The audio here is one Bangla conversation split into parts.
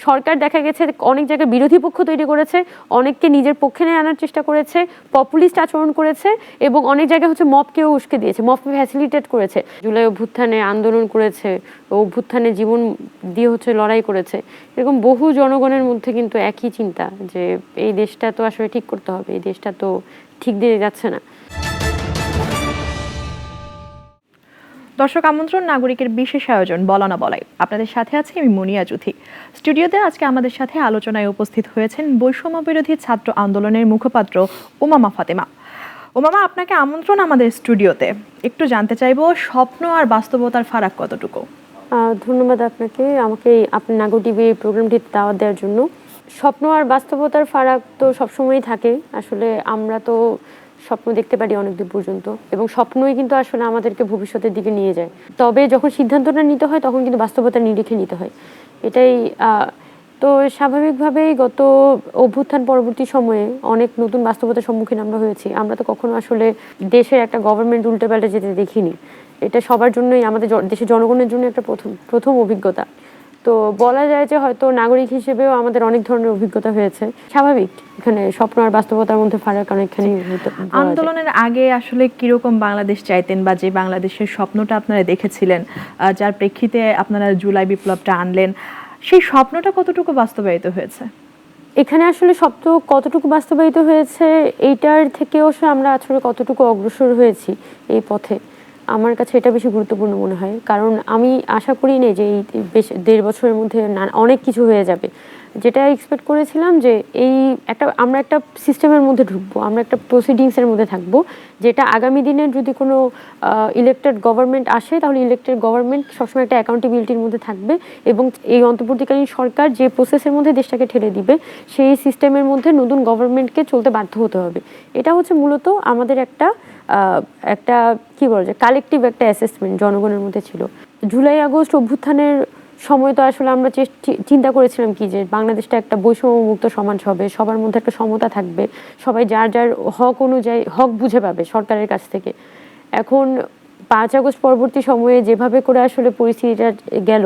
সরকার দেখা গেছে অনেক জায়গায় বিরোধী পক্ষ তৈরি করেছে, অনেককে নিজের পক্ষে নিয়ে আনার চেষ্টা করেছে, পপুলিস্ট আচরণ করেছে এবং অনেক জায়গায় হচ্ছে মবকেও উস্কে দিয়েছে, মবকে ফ্যাসিলিটেট করেছে। জুলাই অভ্যুত্থানে আন্দোলন করেছে, অভ্যুত্থানে জীবন দিয়ে হচ্ছে লড়াই করেছে। এরকম বহু জনগণের মধ্যে কিন্তু একই চিন্তা যে এই দেশটা তো আসলে ঠিক করতে হবে, এই দেশটা তো ঠিক দিয়ে যাচ্ছে না। দর্শক আমন্ত্রণ, নাগরিকের বিশেষ আয়োজন বলা না বলাই। আপনাদের সাথে আছি আমি মুনিয়া জুথি। স্টুডিওতে আজকে আমাদের সাথে আলোচনায় উপস্থিত হয়েছেন বৈষম্য বিরোধী ছাত্র আন্দোলনের মুখপাত্র উমামা ফাতেমা। উমামা, আপনাকে আমন্ত্রণ আমাদের স্টুডিওতে। একটু জানতে চাইবো, স্বপ্ন আর বাস্তবতার ফারাক কতটুকু? ধন্যবাদ আপনাকে, আমাকে আপনি নাগর টিভি প্রোগ্রামটিতে দাওয়াত দেওয়ার জন্য। স্বপ্ন আর বাস্তবতার ফারাক তো সবসময়ই থাকে। আসলে আমরা তো স্বপ্ন দেখতে পারি অনেক দূর পর্যন্ত, এবং স্বপ্নই কিন্তু আসলে আমাদেরকে ভবিষ্যতের দিকে নিয়ে যায়। তবে যখন সিদ্ধান্তটা নিতে হয় তখন কিন্তু বাস্তবতার নিরিখে নিতে হয়। এটাই তো স্বাভাবিকভাবেই গত অভ্যুত্থান পরবর্তী সময়ে অনেক নতুন বাস্তবতার সম্মুখীন আমরা হয়েছি। আমরা তো কখনো আসলে দেশের একটা গভর্নমেন্ট উল্টে পাল্টে যেতে দেখিনি। এটা সবার জন্যই, আমাদের দেশের জনগণের জন্য একটা প্রথম অভিজ্ঞতা। তো বলা যায় যে হয়তো নাগরিক হিসেবেও আমাদের অনেক ধরনের অভিজ্ঞতা হয়েছে। স্বাভাবিক, এখানে স্বপ্ন আর বাস্তবতার মধ্যে ফারাক অনেকখানি। আন্দোলনের আগে আসলে কিরকম বাংলাদেশ চাইতেন, বা যে বাংলাদেশের স্বপ্নটা আপনারা দেখেছিলেন, যার প্রেক্ষিতে আপনারা জুলাই বিপ্লবটা আনলেন, সেই স্বপ্নটা কতটুকু বাস্তবায়িত হয়েছে? এখানে আসলে স্বপ্ন কতটুকু বাস্তবায়িত হয়েছে এইটার থেকেও আমরা আসলে কতটুকু অগ্রসর হয়েছি এই পথে, আমার কাছে এটা বেশি গুরুত্বপূর্ণ মনে হয়। কারণ আমি আশা করি না যে এই বেশ 1.5 বছরের মধ্যে অনেক কিছু হয়ে যাবে। যেটা এক্সপেক্ট করেছিলাম যে আমরা একটা সিস্টেমের মধ্যে ঢুকবো, আমরা একটা প্রসিডিংসের মধ্যে থাকবো, যেটা আগামী দিনের যদি কোনো ইলেক্টেড গভর্নমেন্ট আসে তাহলে ইলেক্টেড গভর্নমেন্ট সবসময় একটা অ্যাকাউন্টেবিলিটির মধ্যে থাকবে, এবং এই অন্তর্বর্তীকালীন সরকার যে প্রসেসের মধ্যে দেশটাকে ঠেলে দিবে সেই সিস্টেমের মধ্যে নতুন গভর্নমেন্টকে চলতে বাধ্য হতে হবে। এটা হচ্ছে মূলত আমাদের একটা কি বলা যায়, কালেকটিভ একটা অ্যাসেসমেন্ট জনগণের মধ্যে ছিল। জুলাই আগস্ট অভ্যুত্থানের সময় তো আসলে আমরা চিন্তা করেছিলাম কি, যে বাংলাদেশটা একটা বৈষম্যমুক্ত সমাজ হবে, সবার মধ্যে একটা সমতা থাকবে, সবাই যার যার হক অনুযায়ী হক বুঝে পাবে সরকারের কাছ থেকে। এখন 5 আগস্ট পরবর্তী সময়ে যেভাবে করে আসলে পরিস্থিতিটা গেল,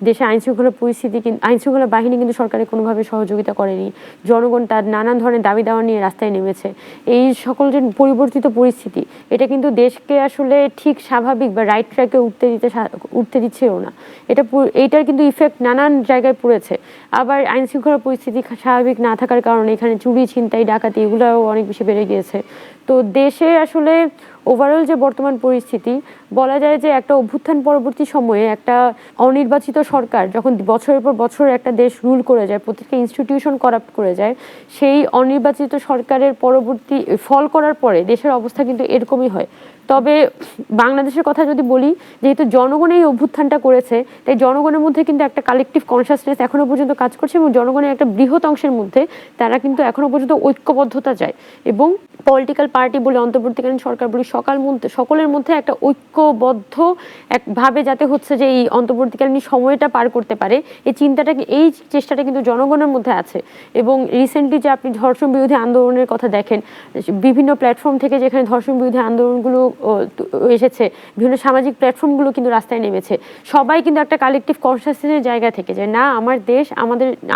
দেশে আইনশৃঙ্খলা বাহিনী কিন্তু সরকারের কোনোভাবে সহযোগিতা করেনি। জনগণ তার নানান ধরনের দাবি দাওয়া নিয়ে রাস্তায় নেমেছে। এই সকল যে পরিবর্তিত পরিস্থিতি, এটা কিন্তু দেশকে আসলে ঠিক স্বাভাবিক বা রাইট ট্র্যাকে উঠতে দিচ্ছেও না। এইটার কিন্তু ইফেক্ট নানান জায়গায় পড়েছে। আবার আইনশৃঙ্খলা পরিস্থিতি স্বাভাবিক না থাকার কারণে এখানে চুরি, ছিনতাই, ডাকাতি এগুলোও অনেক বেশি বেড়ে গিয়েছে। তো দেশে আসলে ওভারঅল যে বর্তমান পরিস্থিতি, বলা যায় যে একটা অভ্যুত্থান পরবর্তী সময়ে একটা অনির্বাচিত সরকার যখন বছরের পর বছর একটা দেশ রুল করে যায়, প্রত্যেকটা ইনস্টিটিউশন করাপ্ট করে যায়, সেই অনির্বাচিত সরকারের পরবর্তী ফল করার পরে দেশের অবস্থা কিন্তু এরকমই হয়। তবে বাংলাদেশের কথা যদি বলি, যেহেতু জনগণ এই অভ্যুত্থানটা করেছে, তাই জনগণের মধ্যে কিন্তু একটা কালেকটিভ কনসাসনেস এখনো পর্যন্ত কাজ করছে, এবং জনগণের একটা বৃহৎ অংশের মধ্যে তারা কিন্তু এখনো পর্যন্ত ঐক্যবদ্ধতা চায়, এবং পলিটিক্যাল পার্টি বলে, অন্তর্বর্তীকালীন সরকার বলি, সকলের মধ্যে একটা ঐক্যবদ্ধ ভাবে যাতে হচ্ছে যে এই অন্তর্বর্তীকালীন সময়টা পার করতে পারে, এই চেষ্টাটা কিন্তু জনগণের মধ্যে আছে। এবং রিসেন্টলি যে আপনি ধর্ষণ বিরোধী আন্দোলনের কথা দেখেন, বিভিন্ন প্ল্যাটফর্ম থেকে যেখানে ধর্ষণ বিরোধী আন্দোলনগুলো এসেছে, বিভিন্ন সামাজিক প্ল্যাটফর্মগুলো কিন্তু রাস্তায় নেমেছে, সবাই কিন্তু একটা কালেকটিভ কনসাসনেসের জায়গা থেকে, যে না, আমার দেশ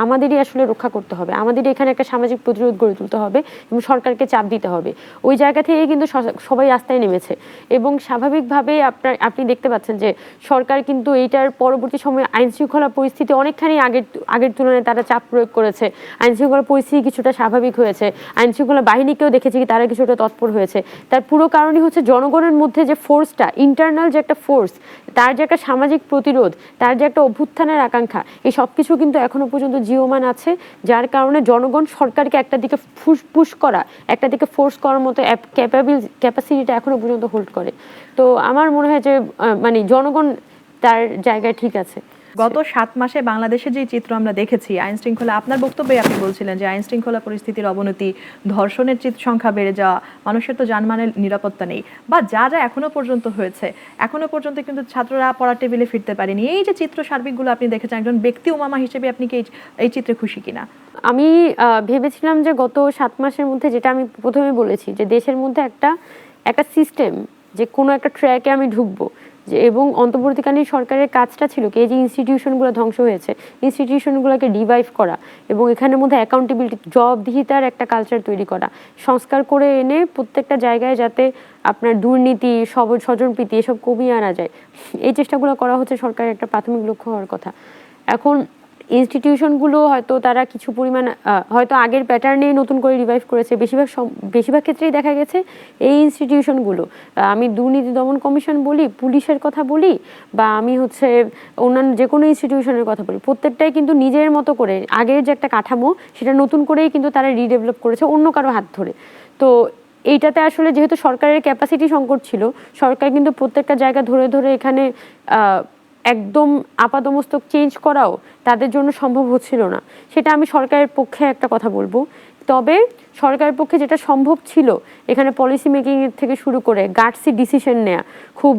আমাদেরই আসলে রক্ষা করতে হবে, আমাদেরই এখানে একটা সামাজিক প্রতিরোধ গড়ে তুলতে হবে এবং সরকারকে চাপ দিতে হবে। ওই জায়গা থেকে কিন্তু সবাই রাস্তায় নেমেছে, এবং স্বাভাবিকভাবে আপনি দেখতে পাচ্ছেন যে সরকার কিন্তু এইটার পরবর্তী সময়ে আইনশৃঙ্খলা পরিস্থিতি অনেকখানি আগের তুলনায় তারা চাপ প্রয়োগ করেছে। আইনশৃঙ্খলা পরিস্থিতি কিছুটা স্বাভাবিক হয়েছে, আইনশৃঙ্খলা বাহিনীকেও দেখেছি কি তারা কিছুটা তৎপর হয়েছে। তার পুরো কারণই হচ্ছে জনগণের মধ্যে যে ফোর্সটা, ইন্টারনাল যে একটা ফোর্স, তার যে একটা সামাজিক প্রতিরোধ, তার যে একটা অভ্যুত্থানের আকাঙ্ক্ষা, এই সব কিছু কিন্তু এখনো পর্যন্ত জীবমান আছে, যার কারণে জনগণ সরকারকে একটা দিকে পুশ করা, একটা দিকে ফোর্স করার মতো ক্যাপাসিটিটা এখনো পর্যন্ত হোল্ড করে। তো আমার মনে হয় যে জনগণ তার জায়গায় ঠিক আছে। গত 7 মাসে বাংলাদেশে যে চিত্র আমরা দেখেছি, আইন শৃঙ্খলা, আপনার বক্তব্যে আপনি বলছিলেন যে আইন শৃঙ্খলা পরিস্থিতির অবনতি, ধর্ষণের সংখ্যা বেড়ে যাওয়া, মানুষের তো জানমালের নিরাপত্তা নেই, বা যা যা এখনো পর্যন্ত হয়েছে, এখনো পর্যন্ত কিন্তু ছাত্ররা পড়ার টেবিলে ফিরতে পারেনি। এই যে চিত্র সার্বিকগুলো আপনি দেখেছেন, একজন ব্যক্তি উমামা হিসেবে আপনি কি এই চিত্রে খুশি কিনা? আমি ভেবেছিলাম যে গত 7 মাসের মধ্যে, যেটা আমি প্রথমে বলেছি, যে দেশের মধ্যে একটা সিস্টেম, যে কোনো একটা ট্র্যাকে আমি ঢুকবো, এবং অন্তর্বর্তীকালীন সরকারের কাজটা ছিল কি, এই যে ইনস্টিটিউশনগুলো ধ্বংস হয়েছে, ইনস্টিটিউশনগুলোকে রিভাইভ করা এবং এখানের মধ্যে অ্যাকাউন্টেবিলিটি, জবাবদিহিতার একটা কালচার তৈরি করা, সংস্কার করে এনে প্রত্যেকটা জায়গায় যাতে আপনার দুর্নীতি, স্বজনপ্রীতি এসব কমিয়ে আনা যায়, এই চেষ্টাগুলো করা হচ্ছে সরকারের একটা প্রাথমিক লক্ষ্য হওয়ার কথা। এখন ইনস্টিটিউশনগুলো হয়তো তারা কিছু পরিমাণ হয়তো আগের প্যাটার্নেই নতুন করে রিভাইভ করেছে। বেশিরভাগ ক্ষেত্রেই দেখা গেছে এই ইনস্টিটিউশনগুলো, আমি দুর্নীতি দমন কমিশন বলি, পুলিশের কথা বলি, বা আমি হচ্ছে অন্যান্য যে কোনো ইনস্টিটিউশনের কথা বলি, প্রত্যেকটাই কিন্তু নিজের মতো করে আগের যে একটা কাঠামো সেটা নতুন করেই কিন্তু তারা রিডেভেলপ করেছে অন্য কারো হাত ধরে। তো এইটাতে আসলে যেহেতু সরকারের ক্যাপাসিটি সংকট ছিল, সরকার কিন্তু প্রত্যেকটা জায়গা ধরে ধরে এখানে একদম আপাদমস্তক চেঞ্জ করাও তাদের জন্য সম্ভব হচ্ছিল না। সেটা আমি সরকারের পক্ষে একটা কথা বলবো। তবে সরকারের পক্ষে যেটা সম্ভব ছিল, এখানে পলিসি মেকিং এর থেকে শুরু করে গাটসি ডিসিশন নেওয়া, খুব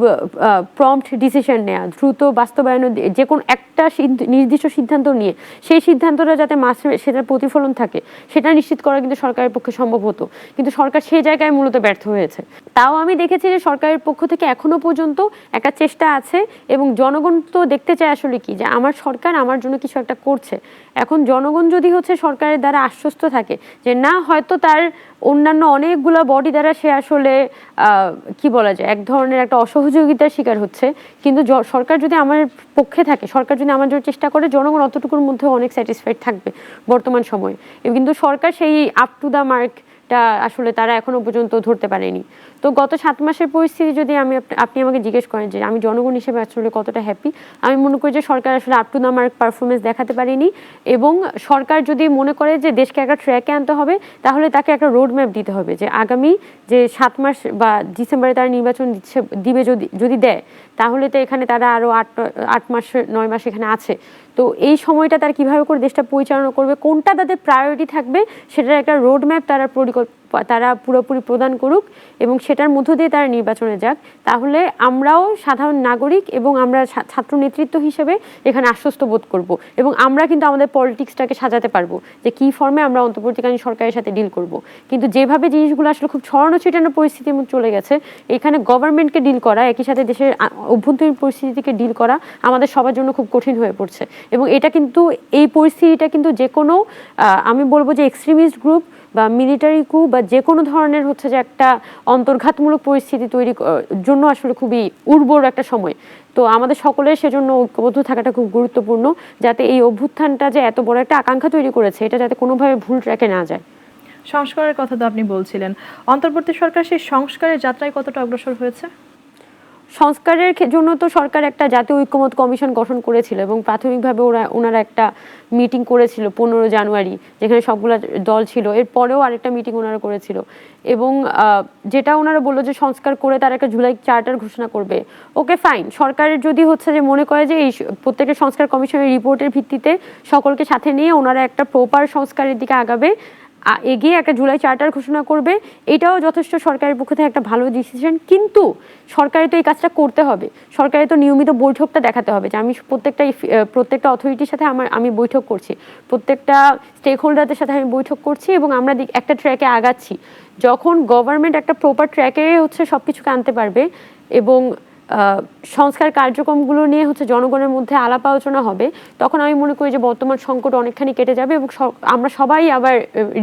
প্রম্পট ডিসিশন নেওয়া, দ্রুত বাস্তবায়ন, যে কোনো একটা নির্দিষ্ট সিদ্ধান্ত নিয়ে সেই সিদ্ধান্তটা যাতে মাসে সেটার প্রতিফলন থাকে সেটা নিশ্চিত করা কিন্তু সরকারের পক্ষে সম্ভব হতো, কিন্তু সরকার সেই জায়গায় মূলত ব্যর্থ হয়েছে। তাও আমি দেখেছি যে সরকারের পক্ষ থেকে এখনো পর্যন্ত একটা চেষ্টা আছে এবং জনগণ তো দেখতে চায় আসলে কি, যে আমার সরকার আমার জন্য কিছু একটা করছে। এখন জনগণ যদি হচ্ছে সরকারের দ্বারা আশ্বস্ত থাকে যে না, হয়তো তার অন্যান্য অনেকগুলো বডি দ্বারা সে আসলে কি বলা যায়, এক ধরনের একটা অসহযোগিতার শিকার হচ্ছে, কিন্তু সরকার যদি আমার পক্ষে থাকে, সরকার যদি আমার জন্য চেষ্টা করে, জনগণ অতটুকুর মধ্যে অনেক স্যাটিসফাইড থাকবে বর্তমান সময়ে। কিন্তু সরকার সেই আপ টু দ্য মার্কটা আসলে তারা এখনো পর্যন্ত ধরতে পারেনি। তো গত 7 মাসের পরিস্থিতি যদি আপনি আমাকে জিজ্ঞেস করেন যে আমি জনগণ হিসেবে আসলে কতটা হ্যাপি, আমি মনে করি যে সরকার আসলে up to the mark performance দেখাতে পারেনি। এবং সরকার যদি মনে করে যে দেশকে একটা ট্র্যাকে আনতে হবে, তাহলে তাকে একটা রোড ম্যাপ দিতে হবে যে আগামী যে 7 মাস বা ডিসেম্বরে তারা নির্বাচন দিবে, যদি দেয়, তাহলে তো এখানে তারা আরও 8 মাস 9 মাস এখানে আছে। তো এই সময়টা তারা কীভাবে করে দেশটা পরিচালনা করবে, কোনটা তাদের প্রায়োরিটি থাকবে, সেটার একটা রোড ম্যাপ তারা পুরোপুরি প্রদান করুক এবং সেটার মধ্য দিয়ে তারা নির্বাচনে যাক। তাহলে আমরাও সাধারণ নাগরিক এবং আমরা ছাত্র নেতৃত্ব হিসেবে এখানে আশ্বস্ত বোধ করব এবং আমরা কিন্তু আমাদের পলিটিক্সটাকে সাজাতে পারবো যে কী ফর্মে আমরা অন্তর্বর্তীকালীন সরকারের সাথে ডিল করব। কিন্তু যেভাবে জিনিসগুলো আসলে খুব ছড়ানো ছিটানো পরিস্থিতির মধ্যে চলে গেছে, এখানে গভর্নমেন্টকে ডিল করা, একই সাথে দেশের অভ্যন্তরীণ পরিস্থিতিকে ডিল করা আমাদের সবার জন্য খুব কঠিন হয়ে পড়ছে। এবং এটা কিন্তু, এই পরিস্থিতিটা কিন্তু যে কোনো আমি বলবো যে এক্সট্রিমিস্ট গ্রুপ বা মিলিটারি কু বা যে কোনো ধরনের হচ্ছে যে একটা অন্তর্ঘাতমূলক পরিস্থিতি তৈরির জন্য আসলে খুবই উর্বর একটা সময়। তো আমাদের সকলের সেজন্য ঐক্যবদ্ধ থাকাটা খুব গুরুত্বপূর্ণ, যাতে এই অভ্যুত্থানটা যে এত বড় একটা আকাঙ্ক্ষা তৈরি করেছে এটা যাতে কোনোভাবে ভুল ট্র্যাকে না যায়। সংস্কারের কথা তো আপনি বলছিলেন, অন্তর্বর্তী সরকার সেই সংস্কারের যাত্রায় কতটা অগ্রসর হয়েছে? সংস্কারের জন্য তো সরকার একটা জাতীয় ঐক্যমত কমিশন গঠন করেছিল এবং প্রাথমিকভাবে ওনারা একটা মিটিং করেছিল 15 জানুয়ারি, যেখানে সবগুলো দল ছিল। এরপরেও আরেকটা মিটিং ওনারা করেছিল এবং যেটা ওনারা বললো যে সংস্কার করে তারা একটা জুলাই চার্টার ঘোষণা করবে। ওকে, ফাইন, সরকারের যদি হচ্ছে যে মনে করে যে এই প্রত্যেকের সংস্কার কমিশনের রিপোর্টের ভিত্তিতে সকলকে সাথে নিয়ে ওনারা একটা প্রপার সংস্কারের দিকে আগাবে, এগিয়ে একটা জুলাই চার্টার ঘোষণা করবে, এটাও যথেষ্ট সরকারের পক্ষ থেকে একটা ভালো ডিসিশন। কিন্তু সরকারের তো এই কাজটা করতে হবে, সরকারের তো নিয়মিত বৈঠকটা দেখাতে হবে যে আমি প্রত্যেকটা অথরিটির সাথে আমি বৈঠক করছি, প্রত্যেকটা স্টেক হোল্ডারদের সাথে আমি বৈঠক করছি এবং আমরা একটা ট্র্যাকে আগাচ্ছি। যখন গভর্নমেন্ট একটা প্রপার ট্র্যাকে হচ্ছে সব কিছুকে আনতে পারবে এবং সংস্কার কার্যক্রমগুলো নিয়ে হচ্ছে জনগণের মধ্যে আলাপ আলোচনা হবে, তখন আমি মনে করি যে বর্তমান সংকট অনেকখানি কেটে যাবে এবং আমরা সবাই আবার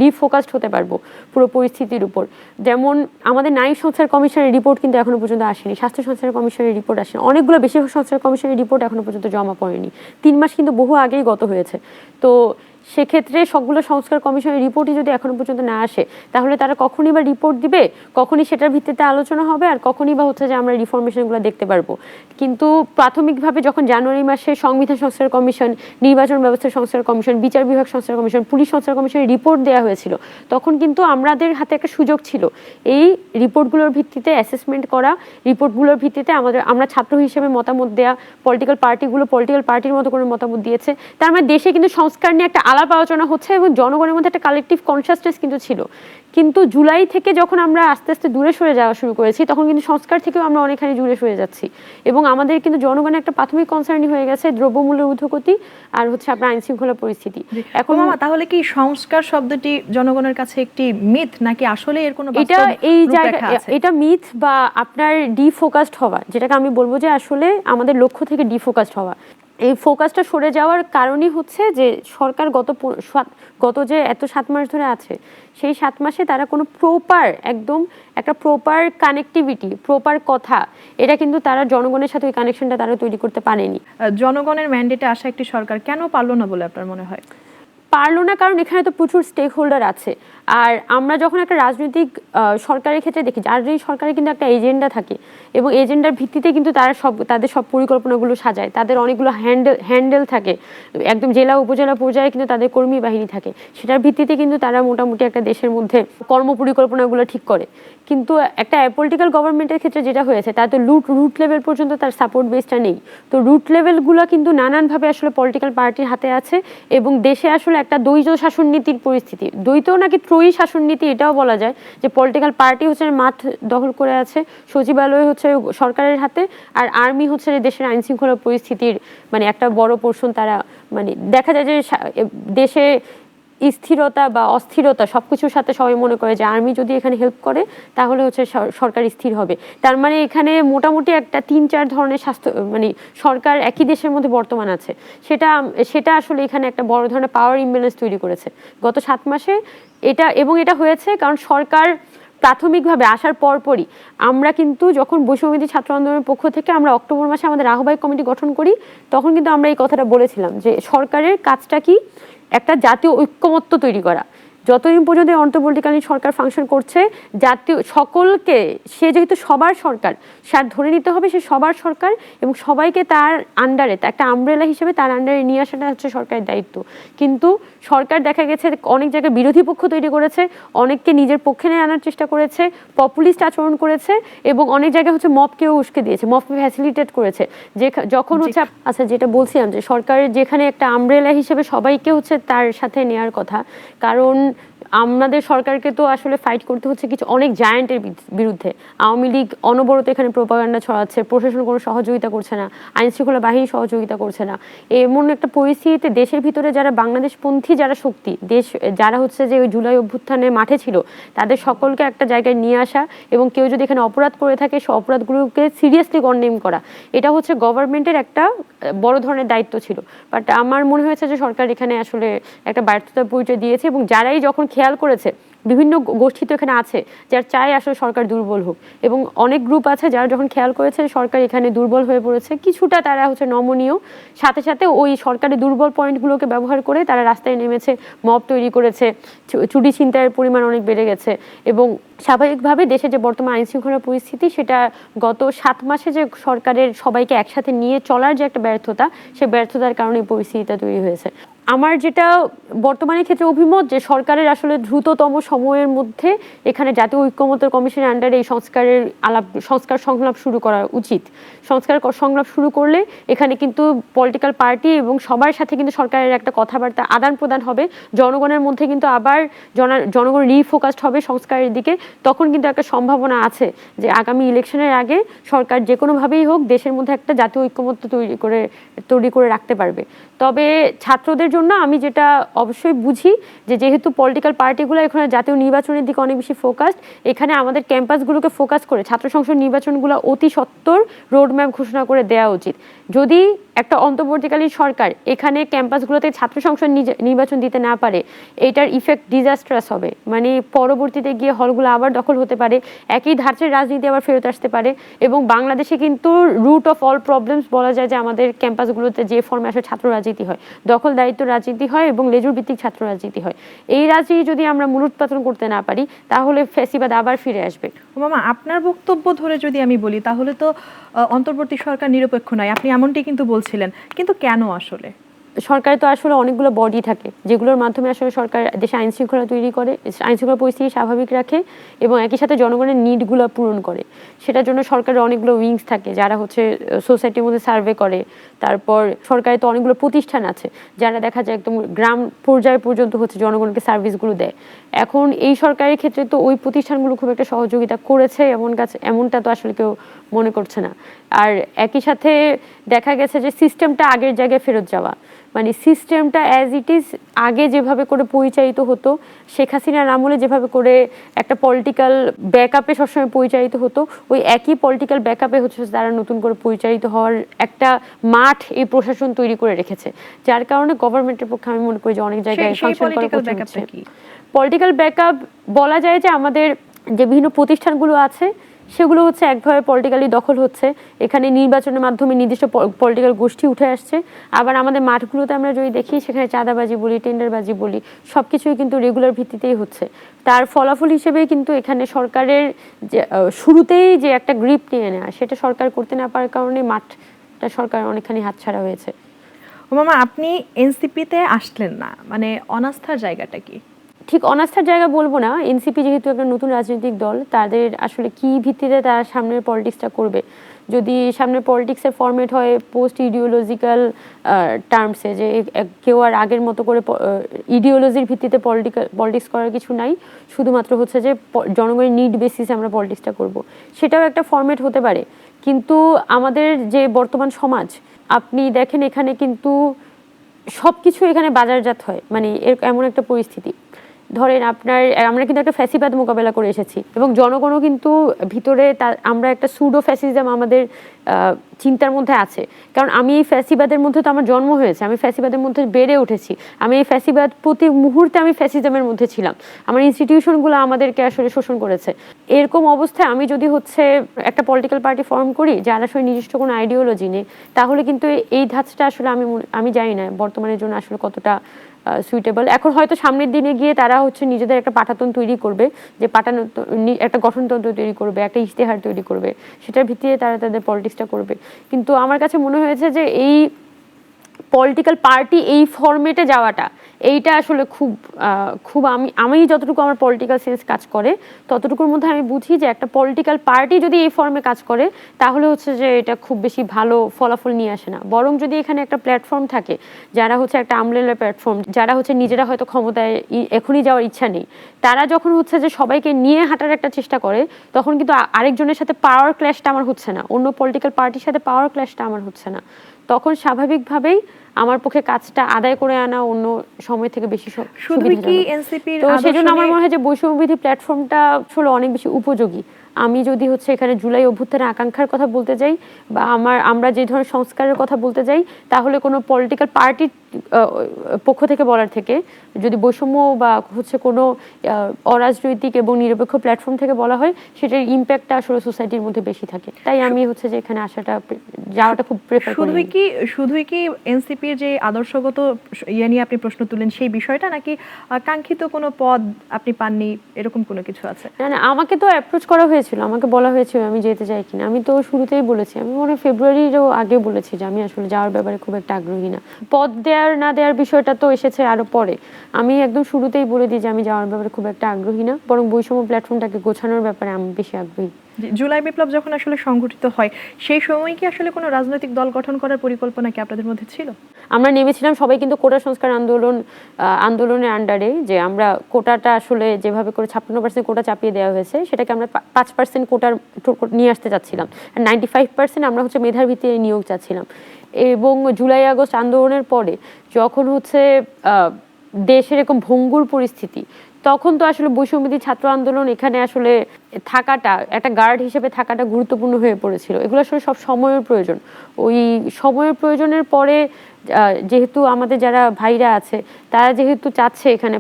রিফোকাসড হতে পারবো পুরো পরিস্থিতির উপর। যেমন আমাদের নারী সংস্কার কমিশনের রিপোর্ট কিন্তু এখনো পর্যন্ত আসেনি, স্বাস্থ্য সংস্কার কমিশনের রিপোর্ট আসেনি, অনেকগুলো বেশিরভাগ সংস্কার কমিশনের রিপোর্ট এখনো পর্যন্ত জমা পড়েনি, 3 মাস কিন্তু বহু আগেই গত হয়েছে। তো সেক্ষেত্রে সবগুলো সংস্কার কমিশনের রিপোর্টই যদি এখনো পর্যন্ত না আসে, তাহলে তারা কখনই বা রিপোর্ট দিবে, কখনই সেটার ভিত্তিতে আলোচনা হবে, আর কখনই বা হচ্ছে যে আমরা রিফরমেশনগুলো দেখতে পারবো। কিন্তু প্রাথমিকভাবে যখন জানুয়ারি মাসে সংবিধান সংস্কার কমিশন, নির্বাচন ব্যবস্থা সংস্কার কমিশন, বিচার বিভাগ সংস্কার কমিশন, পুলিশ সংস্কার কমিশনের রিপোর্ট দেওয়া হয়েছিল, তখন কিন্তু আমাদের হাতে একটা সুযোগ ছিল এই রিপোর্টগুলোর ভিত্তিতে অ্যাসেসমেন্ট করা, রিপোর্টগুলোর ভিত্তিতে আমরা ছাত্র হিসেবে মতামত দেওয়া, পলিটিক্যাল পার্টির মতো করে মতামত দিয়েছে। তার মানে দেশে কিন্তু সংস্কার নিয়ে একটা আলাপ আলোচনা হচ্ছে এবং জনগণের মধ্যে একটা কালেকটিভ কনসিয়াসনেস কিন্তু ছিল। কিন্তু জুলাই থেকে যখন আমরা আস্তে আস্তে দূরে সরে যাওয়া শুরু করেছি, তখন কিন্তু সংস্কার থেকেও আমরা অনেকখানি দূরে সরে যাচ্ছি। এবং আমাদের কিন্তু জনগণের একটা প্রাথমিক কনসার্নই হয়ে গেছে দ্রব্যমূল্যের ঊর্ধ্বগতি আর হচ্ছে আপনার আইন শৃঙ্খলা পরিস্থিতি। এখন মামা, তাহলে কি সংস্কার শব্দটি জনগণের কাছে একটি মিথ, নাকি আসলে এর কোনো এটা বাস্তব এই রূপরেখা জায়গা আছে? এটা মিথ বা আপনার ডিফোকাসড হওয়া, যেটাকে আমি বলবো যে আসলে আমাদের লক্ষ্য থেকে ডিফোকাসড হওয়া। এই ফোকাসটা সরে যাওয়ার কারণই হচ্ছে যে সরকার গত যে এত 7 মাস ধরে আছে, সেই 7 মাসে তারা কোনো প্রপার একদম একটা প্রপার কানেক্টিভিটি, প্রপার কথা, এটা কিন্তু তারা জনগণের সাথে ওই কানেকশনটা তারা তৈরি করতে পারেনি। জনগণের ম্যান্ডেটে আসা একটি সরকার কেন পারলো না বলে আপনার মনে হয়? পারলো না কারণ এখানে তো প্রচুর স্টেক হোল্ডার আছে। আর আমরা যখন একটা রাজনৈতিক সরকারের ক্ষেত্রে দেখি, রাজনৈতিক সরকারের কিন্তু একটা এজেন্ডা থাকে এবং এজেন্ডার ভিত্তিতে কিন্তু তারা তাদের সব পরিকল্পনাগুলো সাজায়। তাদের অনেকগুলো হ্যান্ডেল থাকে, একদম জেলা উপজেলা পর্যায়ে কিন্তু তাদের কর্মী বাহিনী থাকে। সেটার ভিত্তিতে কিন্তু তারা মোটামুটি একটা দেশের মধ্যে কর্ম পরিকল্পনাগুলো ঠিক করে। কিন্তু একটা পলিটিক্যাল গভর্নমেন্টের ক্ষেত্রে যেটা হয়েছে, তার তো রুট লেভেল পর্যন্ত তার সাপোর্ট বেসটা নেই। তো রুট লেভেলগুলো কিন্তু নানানভাবে আসলে পলিটিক্যাল পার্টির হাতে আছে এবং দেশে আসলে একটা দ্বৈত শাসন নীতির পরিস্থিতি, দ্বৈত নাকি ত্রয়ী শাসন নীতি এটাও বলা যায়, যে পলিটিক্যাল পার্টি হচ্ছে মাঠ দখল করে আছে, সচিবালয় হচ্ছে সরকারের হাতে, আর আর্মি হচ্ছে দেশের আইন শৃঙ্খলা পরিস্থিতির মানে একটা বড় পোর্শন তারা, মানে দেখা যায় যে দেশে স্থিরতা বা অস্থিরতা সবকিছুর সাথে সবাই মনে করে যে আর্মি যদি এখানে হেল্প করে তাহলে হচ্ছে সরকার স্থির হবে। তার মানে এখানে মোটামুটি একটা 3-4 ধরনের মানে সরকার একই দেশের মধ্যে বর্তমান আছে। সেটা আসলে এখানে একটা বড় ধরনের পাওয়ার ইমব্যালেন্স তৈরি করেছে গত 7 মাসে। এটা হয়েছে কারণ সরকার প্রাথমিকভাবে আসার পরপরই আমরা কিন্তু যখন বৈষম্যবিরোধী ছাত্র আন্দোলনের পক্ষ থেকে আমরা অক্টোবর মাসে আমাদের আহ্বায়ক কমিটি গঠন করি, তখন কিন্তু আমরা এই কথাটা বলেছিলাম যে সরকারের কাজটা কি, একটা জাতীয় ঐক্যমত্য তৈরি করা। যতদিন পর্যন্ত অন্তর্বর্তীকালীন সরকার ফাংশন করছে, জাতীয় সকলকে, সে যেহেতু সবার সরকার, সে ধরে নিতে হবে সে সবার সরকার এবং সবাইকে তার আন্ডারে, একটা আমব্রেলা হিসেবে তার আন্ডারে নিয়ে আসাটা হচ্ছে সরকারের দায়িত্ব। কিন্তু সরকার দেখা গেছে অনেক জায়গায় বিরোধী পক্ষ তৈরি করেছে, অনেককে নিজের পক্ষে নিয়ে আনার চেষ্টা করেছে, পপুলিস্ট আচরণ করেছে এবং অনেক জায়গায় হচ্ছে মবকেও উস্কে দিয়েছে, মবকে ফ্যাসিলিটেট করেছে। যখন হচ্ছে আচ্ছা যেটা বলছিলাম যে সরকারের যেখানে একটা আমব্রেলা হিসেবে সবাইকে হচ্ছে তার সাথে নেওয়ার কথা, কারণ আমাদের সরকারকে তো আসলে ফাইট করতে হচ্ছে কিছু অনেক জায়ান্টের বিরুদ্ধে। আওয়ামী লীগ অনবরত এখানে প্রোপাগান্ডা ছড়াচ্ছে, প্রশাসন কোনো সহযোগিতা করছে না, আইন শৃঙ্খলা বাহিনী সহযোগিতা করছে না। এমন একটা পরিস্থিতিতে দেশের ভিতরে যারা বাংলাদেশপন্থী যারা শক্তি, যারা হচ্ছে যে ওই জুলাই অভ্যুত্থানের মাঠে ছিল, তাদের সকলকে একটা জায়গায় নিয়ে আসা এবং কেউ যদি এখানে অপরাধ করে থাকে সে অপরাধগুলোকে সিরিয়াসলি কন্ডেম করা, এটা হচ্ছে গভর্নমেন্টের একটা বড় ধরনের দায়িত্ব ছিল। বাট আমার মনে হয়েছে যে সরকার এখানে আসলে একটা ব্যর্থতার পরিচয় দিয়েছে এবং যারাই যখন খেয়াল করেছে, বিভিন্ন গোষ্ঠী তো এখানে আছে যারা চায় আসলে সরকার দুর্বল হোক, এবং অনেক গ্রুপ আছে যারা যখন খেয়াল করেছে সরকার এখানে দুর্বল হয়ে পড়েছে, কিছুটা তারা হচ্ছে নমনীয়, সাথে সাথে ওই সরকারের দুর্বল পয়েন্টগুলোকে ব্যবহার করে তারা রাস্তায় নেমেছে, মব তৈরি করেছে, চুরি ছিনতাইয়ের পরিমাণ অনেক বেড়ে গেছে। এবং স্বাভাবিকভাবে দেশে যে বর্তমান আইন শৃঙ্খলা পরিস্থিতি, সেটা গত 7 মাসে যে সরকারের সবাইকে একসাথে নিয়ে চলার যে একটা ব্যর্থতা, সে ব্যর্থতার কারণে এই পরিস্থিতিটা তৈরি হয়েছে। আমার যেটা বর্তমানের ক্ষেত্রে অভিমত যে সরকারের আসলে দ্রুততম সময়ের মধ্যে এখানে জাতীয় ঐক্যমত্য কমিশনের আন্ডারে এই সংস্কার সংলাপ শুরু করা উচিত। সংস্কার সংলাপ শুরু করলে এখানে কিন্তু পলিটিক্যাল পার্টি এবং সবার সাথে কিন্তু সরকারের একটা কথাবার্তা আদান প্রদান হবে, জনগণের মধ্যে কিন্তু আবার জনগণ রিফোকাসড হবে সংস্কারের দিকে। তখন কিন্তু একটা সম্ভাবনা আছে যে আগামী ইলেকশনের আগে সরকার যে কোনোভাবেই হোক দেশের মধ্যে একটা জাতীয় ঐক্যমত্য তৈরি করে রাখতে পারবে। তবে ছাত্রদের জন্য আমি যেটা অবশ্যই বুঝি যে যেহেতু পলিটিক্যাল পার্টিগুলো এখানে জাতীয় নির্বাচনের দিকে অনেক বেশি ফোকাসড, এখানে আমাদের ক্যাম্পাসগুলোকে ফোকাস করে ছাত্র সংসদ নির্বাচনগুলো অতি সত্বর রোডম্যাপ ঘোষণা করে দেওয়া উচিত। যদি একটা অন্তর্বর্তীকালীন সরকার এখানে ক্যাম্পাসগুলোতে ছাত্র সংসদ নির্বাচন দিতে না পারে, এটার ইফেক্ট ডিজাস্ট্রাস হবে। মানে পরবর্তীতে গিয়ে হলগুলো আবার দখল হতে পারে, একই ধাঁচের রাজনীতি আবার ফেরত আসতে পারে। এবং বাংলাদেশে কিন্তু রুট অফ অল প্রবলেমস বলা যায় যে আমাদের ক্যাম্পাসগুলোতে যে ফর্মে আসলে ছাত্র রাজনীতি হয়, দখল দায়িত্ব রাজনীতি হয় এবং লেজুর ভিত্তিক ছাত্র রাজনীতি হয়। এই রাজনীতি যদি আমরা মূলোৎপাটন করতে না পারি তাহলে ফ্যাসিবাদ আবার ফিরে আসবে। মামা, আপনার বক্তব্য ধরে যদি আমি বলি তাহলে তো অন্তর্বর্তী সরকার নিরপেক্ষ নয়, আপনি এমনটি কিন্তু বলছিলেন, কিন্তু কেন আসলে? সরকারে তো আসলে অনেকগুলো বডি থাকে যেগুলোর মাধ্যমে আসলে সরকার দেশে আইন শৃঙ্খলা তৈরি করে, আইন শৃঙ্খলা পরিস্থিতি স্বাভাবিক রাখে এবং একই সাথে জনগণের নিডগুলো পূরণ করে। সেটার জন্য সরকারের অনেকগুলো উইংস থাকে যারা হচ্ছে সোসাইটির মধ্যে সার্ভে করে। তারপর সরকারের তো অনেকগুলো প্রতিষ্ঠান আছে যারা দেখা যায় একদম গ্রাম পর্যায় পর্যন্ত হচ্ছে জনগণকে সার্ভিসগুলো দেয়। এখন এই সরকারের ক্ষেত্রে তো ওই প্রতিষ্ঠানগুলো খুব একটা সহযোগিতা করেছে এমনটা তো আসলে কেউ মনে করছে না। আর একই সাথে দেখা গেছে যে সিস্টেমটা আগের জায়গায় ফেরত যাওয়া, মানে সিস্টেমটা অ্যাজ ইট ইজ আগে যেভাবে করে পরিচালিত হতো, শেখ হাসিনার আমলে যেভাবে করে একটা পলিটিক্যাল ব্যাকআপে সবসময় পরিচালিত হতো, ওই একই পলিটিক্যাল ব্যাকআপে হচ্ছে তারা নতুন করে পরিচালিত হওয়ার একটা মাঠ এই প্রশাসন তৈরি করে রেখেছে, যার কারণে গভর্নমেন্টের পক্ষে আমি মনে করি যে অনেক জায়গায় ফাংশন করা কঠিন হচ্ছে। পলিটিক্যাল ব্যাকআপ বলা যায় যে আমাদের যে বিভিন্ন প্রতিষ্ঠানগুলো আছে সেগুলো হচ্ছে একভাবে পলিটিক্যালি দখল হচ্ছে। এখানে নির্বাচনের মাধ্যমে নির্দিষ্ট পলিটিক্যাল গোষ্ঠী উঠে আসছে। আবার আমাদের মাঠগুলোতে আমরা যদি দেখি সেখানে চাঁদাবাজি বলি, টেন্ডারবাজি বলি, সব কিছুই কিন্তু রেগুলার ভিত্তিতেই হচ্ছে। তার ফলাফল হিসেবে কিন্তু এখানে সরকারের যে শুরুতেই যে একটা গ্রিপ নিয়ে নেওয়া, সেটা সরকার করতে না পারার কারণে মাঠটা সরকার অনেকখানি হাতছাড়া হয়েছে। মামা, আপনি এনসিপিতে আসলেন না, মানে অনাস্থার জায়গাটা কি? ঠিক অনাস্থার জায়গা বলবো না, এনসিপি যেহেতু একটা নতুন রাজনৈতিক দল, তাদের আসলে কি ভিত্তিতে তারা সামনের পলিটিক্সটা করবে। যদি সামনের পলিটিক্সের ফরম্যাট হয় পোস্ট ইডিওলজিক্যাল টার্মসে, যে কেউ আর আগের মতো করে ইডিওলজির ভিত্তিতে পলিটিক্স করার কিছু নাই, শুধুমাত্র হচ্ছে যে জনগণের নিড বেসিসে আমরা পলিটিক্সটা করব, সেটাও একটা ফরম্যাট হতে পারে। কিন্তু আমাদের যে বর্তমান সমাজ আপনি দেখেন, এখানে কিন্তু সব কিছু এখানে বাজারজাত হয়, মানে এমন একটা পরিস্থিতি। ধরেন আমরা কিন্তু একটা ফ্যাসিবাদ মোকাবেলা করে এসেছি এবং জনগণও কিন্তু ভিতরে আমরা একটা সুডো ফ্যাসিজম আমাদের চিন্তার মধ্যে আছে। কারণ আমি এই ফ্যাসিবাদের মধ্যে তো আমার জন্ম হয়েছে, আমি ফ্যাসিবাদের মধ্যে বেড়ে উঠেছি, আমি এই ফ্যাসিবাদ প্রতি মুহূর্তে আমি ফ্যাসিজমের মধ্যে ছিলাম, আমার ইনস্টিটিউশনগুলো আমাদেরকে আসলে শোষণ করেছে। এরকম অবস্থায় আমি যদি হচ্ছে একটা পলিটিক্যাল পার্টি ফর্ম করি যার আসলে নিজস্ব কোনো আইডিওলজি নেই, তাহলে কিন্তু এই ধাঁচটা আসলে আমি জানি না বর্তমানের জন্য আসলে কতটা সুইটেবল। এখন হয়তো সামনের দিনে গিয়ে তারা হচ্ছে নিজেদের একটা পাঠাতন তৈরি করবে, যে একটা গঠনতন্ত্র তৈরি করবে, একটা ইশতেহার তৈরি করবে, সেটার ভিত্তিতে তারা তাদের পলিটিক্সটা করবে। কিন্তু আমার কাছে মনে হয়েছে যে এই পলিটিক্যাল পার্টি এই ফরম্যাটে যাওয়াটা, এইটা আসলে খুব আমি যতটুকু আমার পলিটিক্যাল সেন্স কাজ করে ততটুকুর মধ্যে আমি বুঝি যে একটা পলিটিক্যাল পার্টি যদি এই ফর্মে কাজ করে তাহলে হচ্ছে যে এটা খুব বেশি ভালো ফলাফল নিয়ে আসে না। বরং যদি এখানে একটা প্ল্যাটফর্ম থাকে যারা হচ্ছে একটা আমলেলা প্ল্যাটফর্ম, যারা হচ্ছে নিজেরা হয়তো ক্ষমতায় এখনই যাওয়ার ইচ্ছা নেই, তারা যখন হচ্ছে যে সবাইকে নিয়ে হাঁটার একটা চেষ্টা করে, তখন কিন্তু আরেকজনের সাথে পাওয়ার ক্ল্যাশটা আমার হচ্ছে না, অন্য পলিটিক্যাল পার্টির সাথে পাওয়ার ক্ল্যাশটা আমার হচ্ছে না। তখন স্বাভাবিকভাবেই আমার পক্ষে কাজটা আদায় করে আনা অন্য সময় থেকে বেশি সুবিধাজনক। তো সেই জন্য আমার মনে হয় যে বৈষম্যবিধি প্ল্যাটফর্মটা আসলে অনেক বেশি উপযোগী। আমি যদি হচ্ছে এখানে জুলাই অভ্যুত্থানের আকাঙ্ক্ষার কথা বলতে যাই বা আমরা যে ধরনের সংস্কারের কথা বলতে যাই, তাহলে কোনো পলিটিক্যাল পার্টির পক্ষ থেকে বলার থেকে যদি বৈষম্য বা হচ্ছে কোনো অরাজনৈতিক এবং নিরপেক্ষ প্ল্যাটফর্ম থেকে বলা হয়, সেটার ইম্প্যাক্টটা আসলে সোসাইটির মধ্যে বেশি থাকে। তাই আমি হচ্ছে যে এখানে যাওয়াটা খুব প্রেফার করি। শুধুই কি এনসিপির যে আদর্শগত ইয়ে নিয়ে আপনি প্রশ্ন তুলেন সেই বিষয়টা, নাকি কাঙ্ক্ষিত কোনো পদ আপনি পাননি, এরকম কোনো কিছু আছে? না, আমাকে তো অ্যাপ্রোচ করা হয়েছিল, আমাকে বলা হয়েছিল আমি যেতে চাই কিনা। আমি তো শুরুতেই বলেছি, আমি মনে হয় ফেব্রুয়ারিরও আগে বলেছি যে আমি আসলে যাওয়ার ব্যাপারে খুব একটা আগ্রহী না। পদ দেওয়ার না দেওয়ার বিষয়টা তো এসেছে আরো পরে। আমি একদম শুরুতেই বলে দিই যে আমি যাওয়ার ব্যাপারে খুব একটা আগ্রহী না, বরং বৈষম্য প্ল্যাটফর্মটাকে গোছানোর ব্যাপারে আমি বেশি আগ্রহী। জুলাই বিপ্লব যখন আসলে সংঘটিত হয় সেই সময় কি আসলে কোনো রাজনৈতিক দল গঠন করার পরিকল্পনা কি আপনাদের মধ্যে ছিল? আমরা নেমেছিলাম সবাই কিন্তু কোটা সংস্কার আন্দোলনের আন্ডারে, যে আমরা কোটাটা আসলে যেভাবে করে 56% কোটা চাপিয়ে দেওয়া হয়েছে সেটাকে আমরা 5% কোটার নিয়ে আসতে চাচ্ছিলাম, আর 95% আমরা হচ্ছে মেধার ভিত্তিতে নিয়োগ চাচ্ছিলাম। এবং জুলাই আগস্ট আন্দোলনের পরে যখন হচ্ছে দেশের এরকম ভঙ্গুর পরিস্থিতি, তখন তো আসলে বৈষম্যবিধি ছাত্র আন্দোলন এখানে আসলে থাকাটা, একটা গার্ড হিসেবে থাকাটা গুরুত্বপূর্ণ হয়ে পড়েছিল। এগুলো আসলে সব সময়ের প্রয়োজন। ওই সময়ের প্রয়োজনের পরে যেহেতু আমাদের যারা ভাইরা আছে তারা যেহেতু চাচ্ছে এখানে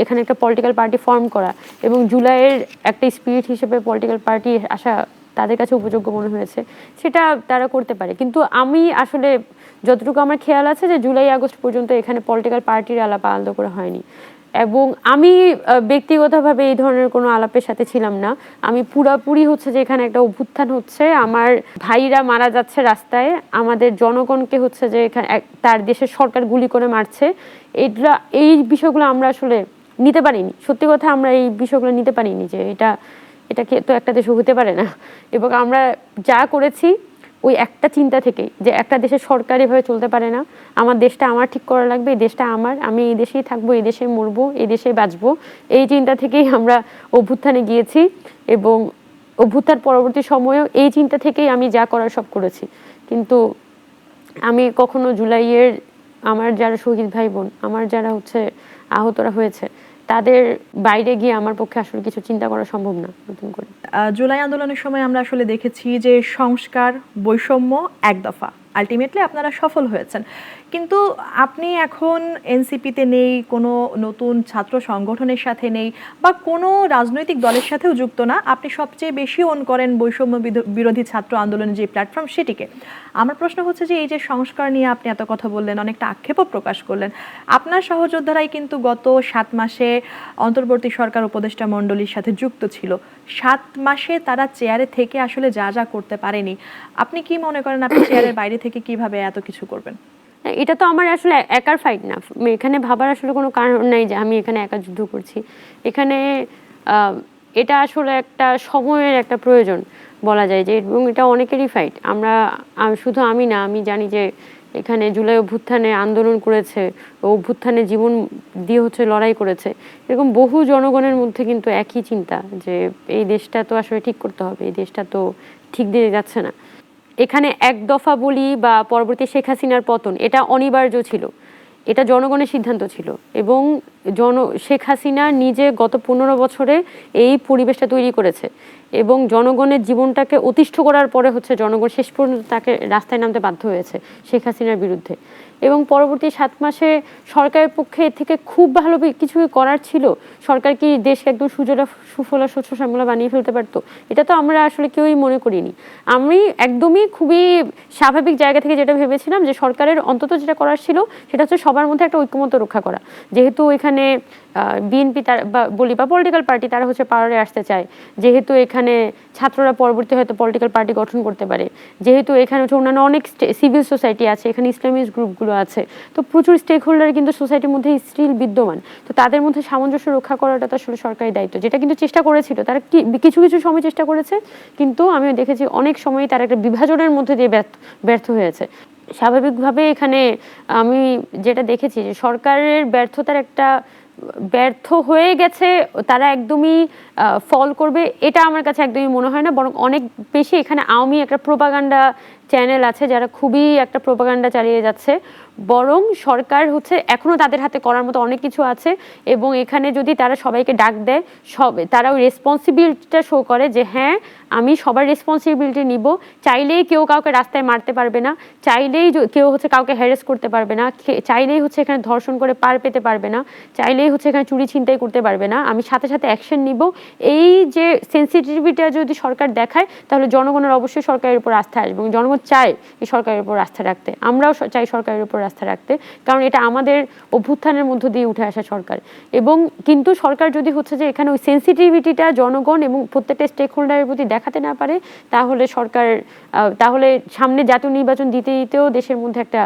এখানে একটা পলিটিক্যাল পার্টি ফর্ম করা, এবং জুলাইয়ের একটা স্পিরিট হিসেবে পলিটিক্যাল পার্টি আসা তাদের কাছে উপযোগ্য মনে হয়েছে, সেটা তারা করতে পারে। কিন্তু আমি আসলে যতটুকু আমার খেয়াল আছে যে জুলাই আগস্ট পর্যন্ত এখানে পলিটিক্যাল পার্টির আলাপ আলাদা করে হয়নি। এবং আমি ব্যক্তিগতভাবে এই ধরনের কোনো আলাপের সাথে ছিলাম না। আমি পুরাপুরি হচ্ছে যে এখানে একটা অভ্যুত্থান হচ্ছে, আমার ভাইরা মারা যাচ্ছে রাস্তায়, আমাদের জনগণকে হচ্ছে যে এখানে তার দেশের সরকার গুলি করে মারছে, এই বিষয়গুলো আমরা আসলে নিতে পারিনি। সত্যি কথা, আমরা এই বিষয়গুলো নিতে পারিনি যে এটা তো একটা দেশে হতে পারে না। এবং আমরা যা করেছি ওই একটা চিন্তা থেকেই, যে একটা দেশের সরকার এভাবে চলতে পারে না, আমার দেশটা আমার ঠিক করা লাগবে, এই দেশটা আমার, আমি এই দেশেই থাকবো, এই দেশেই মরবো, এই দেশেই বাঁচবো, এই চিন্তা থেকেই আমরা অভ্যুত্থানে গিয়েছি। এবং অভ্যুত্থান পরবর্তী সময়েও এই চিন্তা থেকেই আমি যা করার সব করেছি। কিন্তু আমি কখনো জুলাইয়ের আমার যারা শহীদ ভাই বোন, আমার যারা হচ্ছে আহতরা হয়েছে, তাদের বাইরে গিয়ে আমার পক্ষে আসলে কিছু চিন্তা করা সম্ভব না নতুন করে। জুলাই আন্দোলনের সময় আমরা আসলে দেখেছি যে সংস্কার, বৈষম্য, এক দফা, আলটিমেটলি আপনারা সফল হয়েছেন। কিন্তু আপনি এখন এনসিপিতে নেই, কোনো নতুন ছাত্র সংগঠনের সাথে নেই, বা কোনো রাজনৈতিক দলের সাথেও যুক্ত না। আপনি সবচেয়ে বেশি ওন করেন বৈষম্য বিরোধী ছাত্র আন্দোলনের যে প্ল্যাটফর্ম, সেটিকে। আমার প্রশ্ন হচ্ছে যে এই যে সংস্কার নিয়ে আপনি এত কথা বললেন, অনেকটা আক্ষেপও প্রকাশ করলেন, আপনার সহযোদ্ধারাই কিন্তু গত 7 মাসে অন্তর্বর্তী সরকার উপদেষ্টা মণ্ডলীর সাথে যুক্ত ছিল। 7 মাসে তারা চেয়ারে থেকে আসলে যা যা করতে পারেনি, আপনি কি মনে করেন আপনি চেয়ারের বাইরে থেকে কিভাবে এত কিছু করবেন? এটা তো আমার আসলে একার ফাইট না, এখানে ভাবার আসলে কোনো কারণ নাই যে আমি এখানে একা যুদ্ধ করছি। এখানে এটা আসলে একটা সময়ের একটা প্রয়োজন বলা যায়, যে এবং এটা অনেকেরই ফাইট। শুধু আমি না, আমি জানি যে এখানে জুলাই অভ্যুত্থানে আন্দোলন করেছে, অভ্যুত্থানে জীবন দিয়ে হচ্ছে লড়াই করেছে, এরকম বহু জনগণের মধ্যে কিন্তু একই চিন্তা, যে এই দেশটা তো আসলে ঠিক করতে হবে, এই দেশটা তো ঠিক দিয়ে যাচ্ছে না। এখানে এক দফা বলি বা পরবর্তী শেখ হাসিনার পতন, এটা অনিবার্য ছিল, এটা জনগণের সিদ্ধান্ত ছিল। এবং শেখ হাসিনা নিজে গত 15 বছরে এই পরিবেশটা তৈরি করেছে, এবং জনগণের জীবনটাকে অতিষ্ঠ করার পরে হচ্ছে জনগণ শেষ পর্যন্ত তাকে রাস্তায় নামতে বাধ্য হয়েছে শেখ হাসিনার বিরুদ্ধে। এবং পরবর্তী 7 মাসে সরকারের পক্ষে এর থেকে খুব ভালো কিছু করার ছিল। সরকার কি দেশকে একদম সুফলা স্বচ্ছ শ্যামলা বানিয়ে ফেলতে পারতো? এটা তো আমরা আসলে কেউই মনে করিনি। আমি একদমই খুবই স্বাভাবিক জায়গা থেকে যেটা ভেবেছিলাম, যে সরকারের অন্তত যেটা করার ছিল সেটা হচ্ছে সবার মধ্যে একটা ঐক্যমত্য রক্ষা করা। যেহেতু এখানে বিএনপি বা পলিটিক্যাল পার্টি তারা হচ্ছে পাওয়ারে আসতে চায়, যেহেতু এখানে ছাত্ররা পরবর্তী হয়তো পলিটিক্যাল পার্টি গঠন করতে পারে, যেহেতু এখানে হচ্ছে অন্যান্য অনেক সিভিল সোসাইটি আছে, এখানে ইসলামিস্ট গ্রুপগুলো আছে, তো প্রচুর স্টেক হোল্ডার কিন্তু সোসাইটির মধ্যে স্টিল বিদ্যমান। তো তাদের মধ্যে সামঞ্জস্য রক্ষা করাটা তো আসলে সরকারি দায়িত্ব, যেটা কিন্তু চেষ্টা করেছিল তারা, কিছু কিছু সময় চেষ্টা করেছে, কিন্তু আমিও দেখেছি অনেক সময় তারা একটা বিভাজনের মধ্যে দিয়ে ব্যর্থ হয়েছে। স্বাভাবিকভাবে এখানে আমি যেটা দেখেছি, যে সরকারের ব্যর্থ হয়ে গেছে, তারা একদমই ফল করবে, এটা আমার কাছে একদমই মনে হয় না। বরং অনেক বেশি এখানে আওয়ামী একটা প্রোপাগান্ডা চ্যানেল আছে যারা খুবই একটা প্রোপাগান্ডা চালিয়ে যাচ্ছে। বরং সরকার হচ্ছে এখনো তাদের হাতে করার মতো অনেক কিছু আছে, এবং এখানে যদি তারা সবাইকে ডাক দেয়, তারা ওই রেসপন্সিবিলিটিটা শো করে, যে হ্যাঁ আমি সবার রেসপন্সিবিলিটি নিব। চাইলেই কেউ কাউকে রাস্তায় মারতে পারবে না, চাইলেই কেউ হচ্ছে কাউকে হ্যারেস করতে পারবে না, চাইলেই হচ্ছে এখানে ধর্ষণ করে পার পেতে পারবে না, চাইলেই হচ্ছে এখানে চুরি ছিনতাই করতে পারবে না, আমি সাথে সাথে অ্যাকশন নিব। এই যে সেন্সিটিভিটিটা যদি সরকার দেখায়, তাহলে জনগণের অবশ্যই সরকারের উপর আস্থা আসবে, এবং জনগণ চায় এই সরকারের উপর আস্থা রাখতে, আমরাও চাই সরকারের উপর আস্থা রাখতে, কারণ এটা আমাদের অভ্যুত্থানের মধ্য দিয়ে উঠে আসা সরকার। এবং কিন্তু সরকার যদি হচ্ছে যে এখানে ওই সেন্সিটিভিটিটা জনগণ এবং প্রত্যেকটা স্টেক হোল্ডারের প্রতি দেখাতে না পারে, তাহলে সামনে জাতীয় নির্বাচন দিতে দিতেও দেশের মধ্যে একটা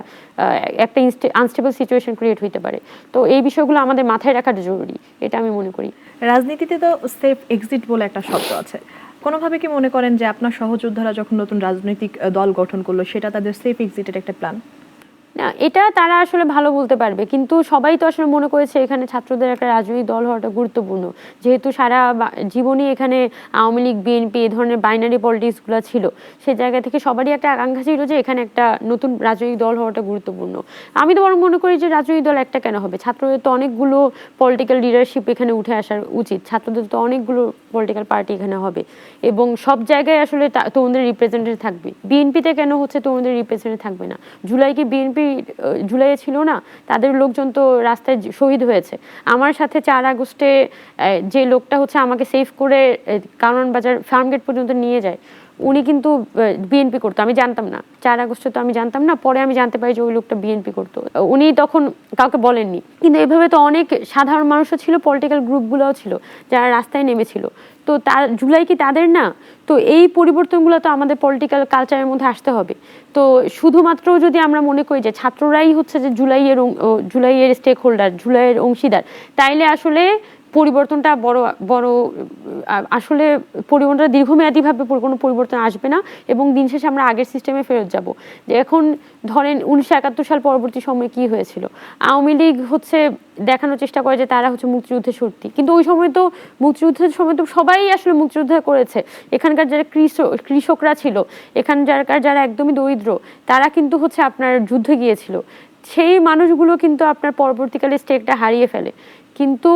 আনস্টেবল সিচুয়েশন ক্রিয়েট হইতে পারে। তো এই বিষয়গুলো আমাদের মাথায় রাখাটা জরুরি, এটা আমি মনে করি। রাজনীতিতে তো সেফ এক্সিট বলে একটা শব্দ আছে। কোনোভাবে কি মনে করেন যে আপনার সহযোদ্ধারা যখন নতুন রাজনৈতিক দল গঠন করলো, সেটা তাদের সেফ এক্সিটের একটা প্ল্যান? না, এটা তারা আসলে ভালো বলতে পারবে, কিন্তু সবাই তো আসলে মনে করেছে এখানে ছাত্রদের একটা রাজনৈতিক দল হওয়াটা গুরুত্বপূর্ণ, যেহেতু সারা জীবনই এখানে আওয়ামী লীগ, বিএনপি এই ধরনের বাইনারি পলিটিক্সগুলো ছিল। সেই জায়গা থেকে সবারই একটা আকাঙ্ক্ষা ছিল যে এখানে একটা নতুন রাজনৈতিক দল হওয়াটা গুরুত্বপূর্ণ। আমি তো বরং মনে করি যে রাজনৈতিক দল একটা কেন হবে, ছাত্রদের তো অনেকগুলো পলিটিক্যাল লিডারশিপ এখানে উঠে আসার উচিত, ছাত্রদের তো অনেকগুলো পলিটিক্যাল পার্টি এখানে হবে, এবং সব জায়গায় আসলে তরুণদের রিপ্রেজেন্টেটিভ থাকবে। বিএনপিতে কেন হচ্ছে তরুণদের রিপ্রেজেন্টেটিভ থাকবে না? জুলাই কি বিএনপি জুলাইয়ে ছিল না? তাদের লোকজন তো রাস্তায় শহীদ হয়েছে। আমার সাথে 4 আগস্টে যে লোকটা হচ্ছে আমাকে সেভ করে কারওয়ান বাজার ফার্মগেট পর্যন্ত নিয়ে যায়, উনি কিন্তু বিএনপি করতো, আমি জানতাম না। 4 আগস্টে তো আমি জানতাম না, পরে আমি জানতে পারি যে ওই লোকটা বিএনপি করতো। উনি তখন কাউকে বলেননি, কিন্তু এভাবে তো অনেক সাধারণ মানুষও ছিল, পলিটিক্যাল গ্রুপগুলোও ছিল যারা রাস্তায় নেমেছিল। তো তার জুলাই কি তাদের না? তো এই পরিবর্তনগুলো তো আমাদের পলিটিক্যাল কালচারের মধ্যে আসতে হবে। তো শুধুমাত্র যদি আমরা মনে করি যে ছাত্ররাই হচ্ছে যে জুলাইয়ের স্টেক হোল্ডার, জুলাইয়ের অংশীদার, তাইলে আসলে পরিবর্তনটা আসলে পরিবর্তনটা দীর্ঘমেয়াদীভাবে কোনো পরিবর্তন আসবে না, এবং দিন শেষে আমরা আগের সিস্টেমে ফেরত যাব। যে এখন ধরেন 1971 সাল পরবর্তী সময়ে কি হয়েছিল, আওয়ামী লীগ হচ্ছে দেখানোর চেষ্টা করে যে তারা হচ্ছে মুক্তিযুদ্ধের শক্তি, কিন্তু ওই সময় তো মুক্তিযুদ্ধের সময় তো সবাই আসলে মুক্তিযুদ্ধ করেছে। এখানকার যারা কৃষকরা ছিল, যারা একদমই দরিদ্র, তারা কিন্তু হচ্ছে আপনার যুদ্ধে গিয়েছিল। সেই মানুষগুলো কিন্তু আপনার পরবর্তীকালে স্টেকটা হারিয়ে ফেলে। কিন্তু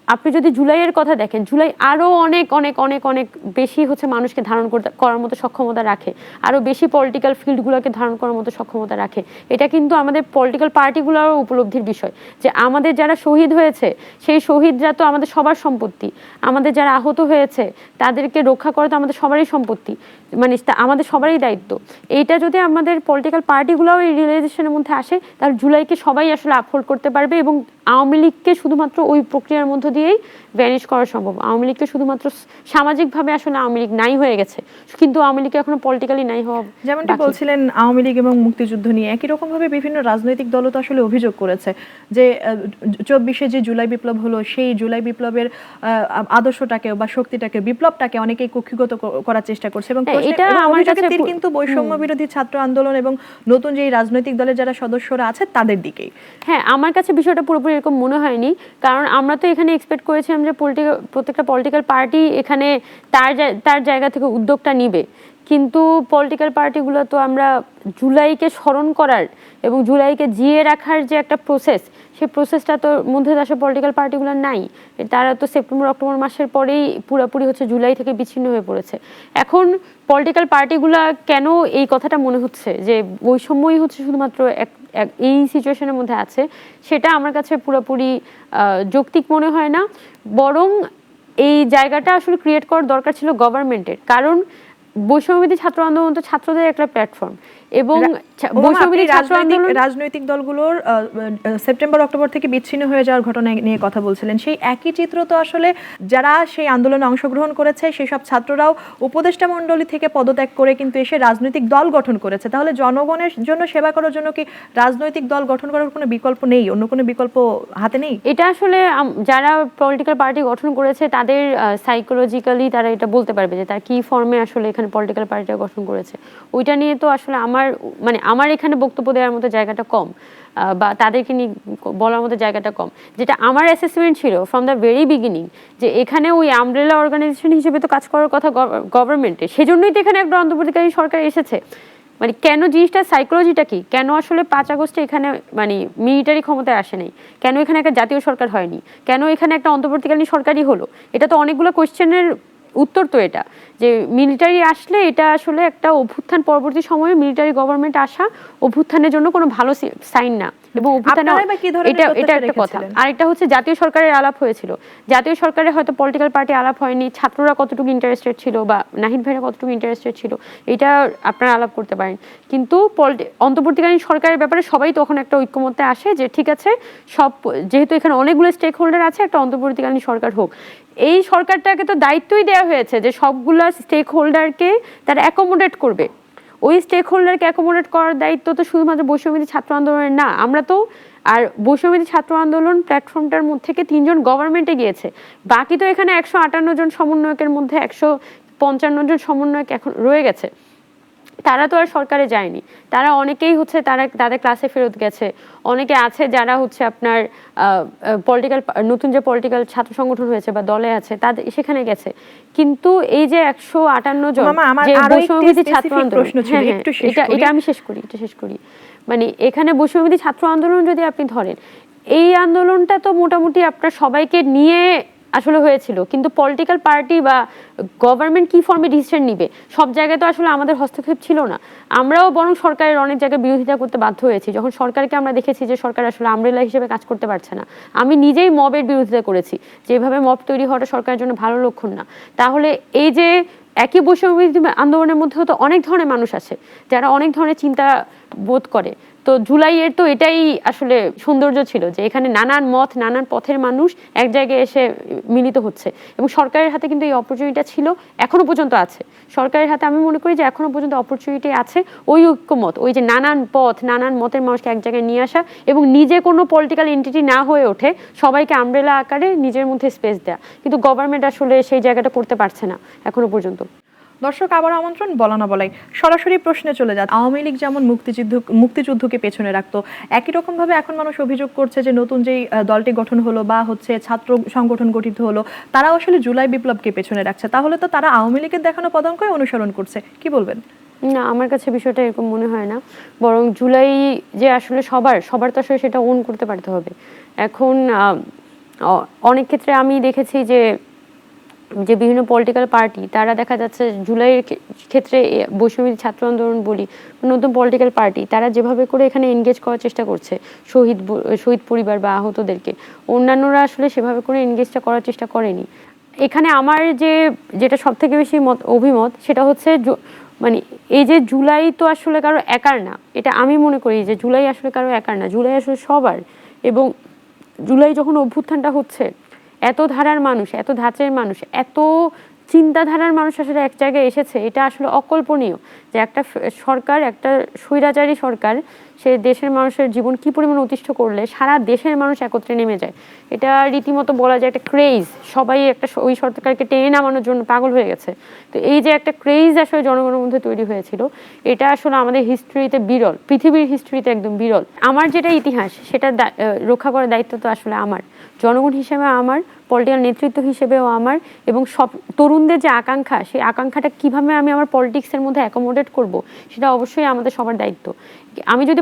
আপনি যদি জুলাইয়ের কথা দেখেন, জুলাই আরো অনেক অনেক অনেক অনেক বেশি হচ্ছে মানুষকে ধারণ করার মতো সক্ষমতা রাখে, আরো বেশি পলিটিক্যাল ফিল্ডগুলোকে ধারণ করার মতো সক্ষমতা রাখে। এটা কিন্তু আমাদের পলিটিক্যাল পার্টিগুলোরও উপলব্ধির বিষয় যে আমাদের যারা শহীদ হয়েছে, সেই শহীদরা তো আমাদের সবার সম্পত্তি। আমাদের যারা আহত হয়েছে তাদেরকে রক্ষা করা তো আমাদের সবারই সম্পত্তি, মানে আমাদের সবারই দায়িত্ব। এইটা যদি আমাদের পলিটিক্যাল পার্টিগুলোও এই রিয়েলাইজেশনের মধ্যে আসে, তাহলে জুলাইকে সবাই আসলে আপহোল্ড করতে পারবে, এবং আওয়ামী লীগকে শুধুমাত্র ওই প্রক্রিয়ার মধ্য দিয়েই ভ্যানিশ করা সম্ভব। আওয়ামী লীগকে শুধুমাত্র সামাজিকভাবে আসলে আওয়ামী লীগ নাই হয়ে গেছে, কিন্তু আওয়ামী লীগ এখনো পলিটিক্যালি নাই হওয়া। যেমনটি বলছিলেন আওয়ামী লীগ এবং মুক্তিযুদ্ধ নিয়ে একই রকম ভাবে বিভিন্ন রাজনৈতিক দলও তো আসলে অভিযোগ করেছে যে 24শে যে জুলাই বিপ্লব হলো, সেই জুলাই বিপ্লবের আদর্শটাকে বা শক্তিটাকে, বিপ্লবটাকে অনেকেই কক্ষিগত করার চেষ্টা করছে, এবং এটা আমার কাছে কিন্তু বৈষম্য বিরোধী ছাত্র আন্দোলন এবং নতুন যে রাজনৈতিক দলের যারা সদস্যরা আছে তাদের দিকেই। হ্যাঁ, আমার কাছে বিষয়টা পুরোপুরি এরকম মনে হয়নি, কারণ আমরা তো এখানে এক্সপেক্ট করেছিলাম যে প্রত্যেকটা পলিটিক্যাল পার্টি এখানে তার জায়গা থেকে উদ্যোগটা নিবে, কিন্তু পলিটিক্যাল পার্টিগুলো তো আমরা জুলাইকে স্মরণ করার এবং জুলাইকে জিয়ে রাখার যে একটা প্রসেস, সেই প্রসেসটা তো মধ্যে আসলে পলিটিক্যাল পার্টিগুলো নাই। তারা তো সেপ্টেম্বর অক্টোবর মাসের পরেই পুরোপুরি হচ্ছে জুলাই থেকে বিচ্ছিন্ন হয়ে পড়েছে। এখন পলিটিক্যাল পার্টিগুলা কেন এই কথাটা মনে হচ্ছে যে বৈষম্যই হচ্ছে শুধুমাত্র এই সিচুয়েশনের মধ্যে আছে, সেটা আমার কাছে পুরোপুরি যৌক্তিক মনে হয় না। বরং এই জায়গাটা আসলে ক্রিয়েট করার দরকার ছিল গভর্নমেন্টের, কারণ বৈষম্যবিরোধী ছাত্র আন্দোলন তো ছাত্রদের একটা প্ল্যাটফর্ম, এবং বৈষম্যবিরোধী ছাত্র আন্দোলন রাজনৈতিক দলগুলোর সেপ্টেম্বর অক্টোবর থেকে বিচ্ছিন্ন হয়ে যাওয়ার ঘটনা নিয়ে কথা বলছিলেন। সেই একই চিত্র তো আসলে যারা সেই আন্দোলনে অংশগ্রহণ করেছে সেই সব ছাত্ররাও উপদেষ্টা মণ্ডলী থেকে পদত্যাগ করে কিন্তু এসে রাজনৈতিক দল গঠন করেছে। তাহলে জনগণের জন্য সেবা করার জন্য কি রাজনৈতিক দল গঠন করার কোনো বিকল্প নেই, অন্য কোনো বিকল্প হাতে নেই? এটা আসলে যারা পলিটিক্যাল পার্টি গঠন করেছে তাদের সাইকোলজিক্যালি তারা এটা বলতে পারবে যে তার কি ফর্মে আসলে এখানে পলিটিক্যাল পার্টিটা গঠন করেছে। ওইটা নিয়ে তো আসলে আমার এখানে বক্তব্য দেওয়ার মতো জায়গাটা কম, বা তাদেরকে নিয়ে বলার মতো জায়গাটা কম। যেটা আমার অ্যাসেসমেন্ট ছিল ফ্রম দ্য ভেরি বিগিনিং, যে এখানে ওই আমব্রেলা অর্গানাইজেশন হিসেবে তো কাজ করার কথা গভর্নমেন্টের, সেজন্যই তো এখানে একটা অন্তর্বর্তীকালীন সরকার এসেছে। মানে কেন জিনিসটা, সাইকোলজিটা কি, কেন আসলে 5 আগস্টে এখানে মানে মিলিটারি ক্ষমতায় আসে নাই, কেন এখানে একটা জাতীয় সরকার হয়নি, কেন এখানে একটা অন্তর্বর্তীকালীন সরকারই হলো, এটা তো অনেকগুলো কোয়েশ্চেনের উত্তর। তো এটা যে মিলিটারি আসলে এটা আসলে একটা অভ্যুত্থান পরবর্তী সময়ে মিলিটারি গভর্নমেন্ট আসা অভ্যুত্থানের জন্য কোনো ভালো সাইন না, এবং এটা একটা কথা। আরেকটা হচ্ছে জাতীয় সরকারের আলাপ হয়েছিল, জাতীয় সরকারে হয়তো পলিটিক্যাল পার্টি আলাপ হয়নি, ছাত্ররা কতটুকু ইন্টারেস্টেড ছিল বা নাহিদ ভাইরা কতটুকু ইন্টারেস্টেড ছিল এটা আপনারা আলাপ করতে পারেন, কিন্তু অন্তর্বর্তীকালীন সরকারের ব্যাপারে সবাই তখন একটা ঐক্যমত্যে আসে যে ঠিক আছে, যেহেতু এখানে অনেকগুলো স্টেক হোল্ডার আছে, একটা অন্তর্বর্তীকালীন সরকার হোক। এই সরকারটাকে তো দায়িত্বই দেওয়া হয়েছে যে সবগুলো স্টেক হোল্ডারকে তারা অ্যাকোমোডেট করবে। ওই স্টেক হোল্ডারকে অ্যাকোমোডেট করার দায়িত্ব তো শুধুমাত্র বৈষম্যবিরোধী ছাত্র আন্দোলনের না, আমরা তো আর বৈষম্যবিরোধী ছাত্র আন্দোলন প্ল্যাটফর্মটার মধ্যে থেকে 3 জন গভর্নমেন্টে গিয়েছে, বাকি তো এখানে 158 জন সমন্বয়কের মধ্যে 155 জন সমন্বয়ক এখন রয়ে গেছে। তারা তো আর সরকারে যায়নি, তারা অনেকেই হচ্ছে তাদের ক্লাসে ফেরত গেছে, অনেকে আছে যারা হচ্ছে আপনার নতুন যে পলিটিক্যাল ছাত্র সংগঠন হয়েছে বা দলে আছে তাদের সেখানে গেছে। কিন্তু এই যে 158 জন যে বৈষম্যবিরোধী ছাত্র আন্দোলন, এটা আমি শেষ করি, মানে এখানে বৈষম্যবিরোধী ছাত্র আন্দোলন যদি আপনি ধরেন, এই আন্দোলনটা তো মোটামুটি আপনার সবাইকে নিয়ে আসলে হয়েছিল, কিন্তু পলিটিক্যাল পার্টি বা গভর্নমেন্ট কি ফর্মে ডিসিশন নিবে সব জায়গায় তো আসলে আমাদের হস্তক্ষেপ ছিল না। আমরাও বরং সরকারের অনেক জায়গায় বিরোধিতা করতে বাধ্য হয়েছি, যখন সরকারকে আমরা দেখেছি যে সরকার আসলে আমব্রেলা হিসেবে কাজ করতে পারছে না। আমি নিজেই মবের বিরোধিতা করেছি, যেভাবে মব তৈরি হওয়াটা সরকারের জন্য ভালো লক্ষণ না। তাহলে এই যে একই বৈষম্যবিরোধী আন্দোলনের মধ্যেও তো অনেক ধরনের মানুষ আছে যারা অনেক ধরনের চিন্তা বোধ করে। তো জুলাইয়ের তো এটাই আসলে সৌন্দর্য ছিল যে এখানে নানান মত নানান পথের মানুষ এক জায়গায় এসে মিলিত হচ্ছে, এবং সরকারের হাতে কিন্তু এই অপরচুনিটিটা ছিল, এখনো পর্যন্ত আছে সরকারের হাতে। আমি মনে করি যে এখনো পর্যন্ত অপরচুনিটি আছে ওই ঐক্যমত, ওই যে নানান পথ নানান মতের মানুষকে এক জায়গায় নিয়ে আসা এবং নিজে কোনো পলিটিক্যাল এন্টিটি না হয়ে ওঠে সবাইকে আমব্রেলা আকারে নিজের মধ্যে স্পেস দেয়া। কিন্তু গভর্নমেন্ট আসলে সেই জায়গাটা করতে পারছে না এখনো পর্যন্ত। দর্শক আবার আমন্ত্রণ, বলা না বলাই সরাসরি প্রশ্নে চলে যায়। আওয়ামী লীগ যেমন মুক্তিযুদ্ধকে পেছনে রাখতো, একই রকম ভাবে এখন মানুষ অভিযোগ করছে যে নতুন যেই দলটি গঠন হলো বা হচ্ছে ছাত্র সংগঠন গঠিত হলো, তারা আসলে জুলাই বিপ্লবকে পেছনে রাখছে। তাহলে তো তারা আওয়ামী লীগের দেখানো পদাঙ্কই অনুসরণ করছে, কি বলবেন? না, আমার কাছে বিষয়টা এরকম মনে হয় না। বরং জুলাই যে আসলে সবার তো আসলে সেটা ওন করতে পারতে হবে। এখন অনেক ক্ষেত্রে আমি দেখেছি যে বিভিন্ন পলিটিক্যাল পার্টি তারা দেখা যাচ্ছে জুলাইয়ের ক্ষেত্রে বৈষম্য ছাত্র আন্দোলন বলি, নতুন পলিটিক্যাল পার্টি তারা যেভাবে করে এখানে এনগেজ করার চেষ্টা করছে শহীদ পরিবার বা আহতদেরকে, অন্যান্যরা আসলে সেভাবে করে এনগেজটা করার চেষ্টা করেনি। এখানে আমার যেটা সব থেকে বেশি অভিমত সেটা হচ্ছে মানে এই যে জুলাই তো আসলে কারো একার না, এটা আমি মনে করি যে জুলাই আসলে কারো একার না, জুলাই আসলে সবার। এবং জুলাই যখন অভ্যুত্থানটা হচ্ছে, এত ধারার মানুষ, এত ধাঁচের মানুষ, এত চিন্তাধারার মানুষ আসলে এক জায়গায় এসেছে, এটা আসলে অকল্পনীয় যে একটা সরকার, একটা স্বৈরাচারী সরকার, সে দেশের মানুষের জীবন কি পরিমাণ অতিষ্ঠ করলে সারা দেশের মানুষ একত্রে নেমে যায়। এটা রীতিমতো বলা যায় একটা ক্রেজ, সবাই একটা ওই সরকারকে টেনে নামানোর জন্য পাগল হয়ে গেছে। তো এই যে একটা ক্রেজ আসলে জনগণের মধ্যে তৈরি হয়েছিল, এটা আসলে আমাদের হিস্ট্রিতে বিরল, পৃথিবীর হিস্ট্রিতে একদম বিরল। আমার যেটা ইতিহাস সেটা রক্ষা করার দায়িত্ব তো আসলে আমার, জনগণ হিসেবে আমার, পলিটিক্যাল নেতৃত্ব হিসেবেও আমার, এবং সব তরুণদের যে আকাঙ্ক্ষা, সেই আকাঙ্ক্ষাটা কিভাবে আমি আমার পলিটিক্সের মধ্যে অ্যাকোমোডেট করব, সেটা অবশ্যই আমাদের সবার দায়িত্ব। আমি যদি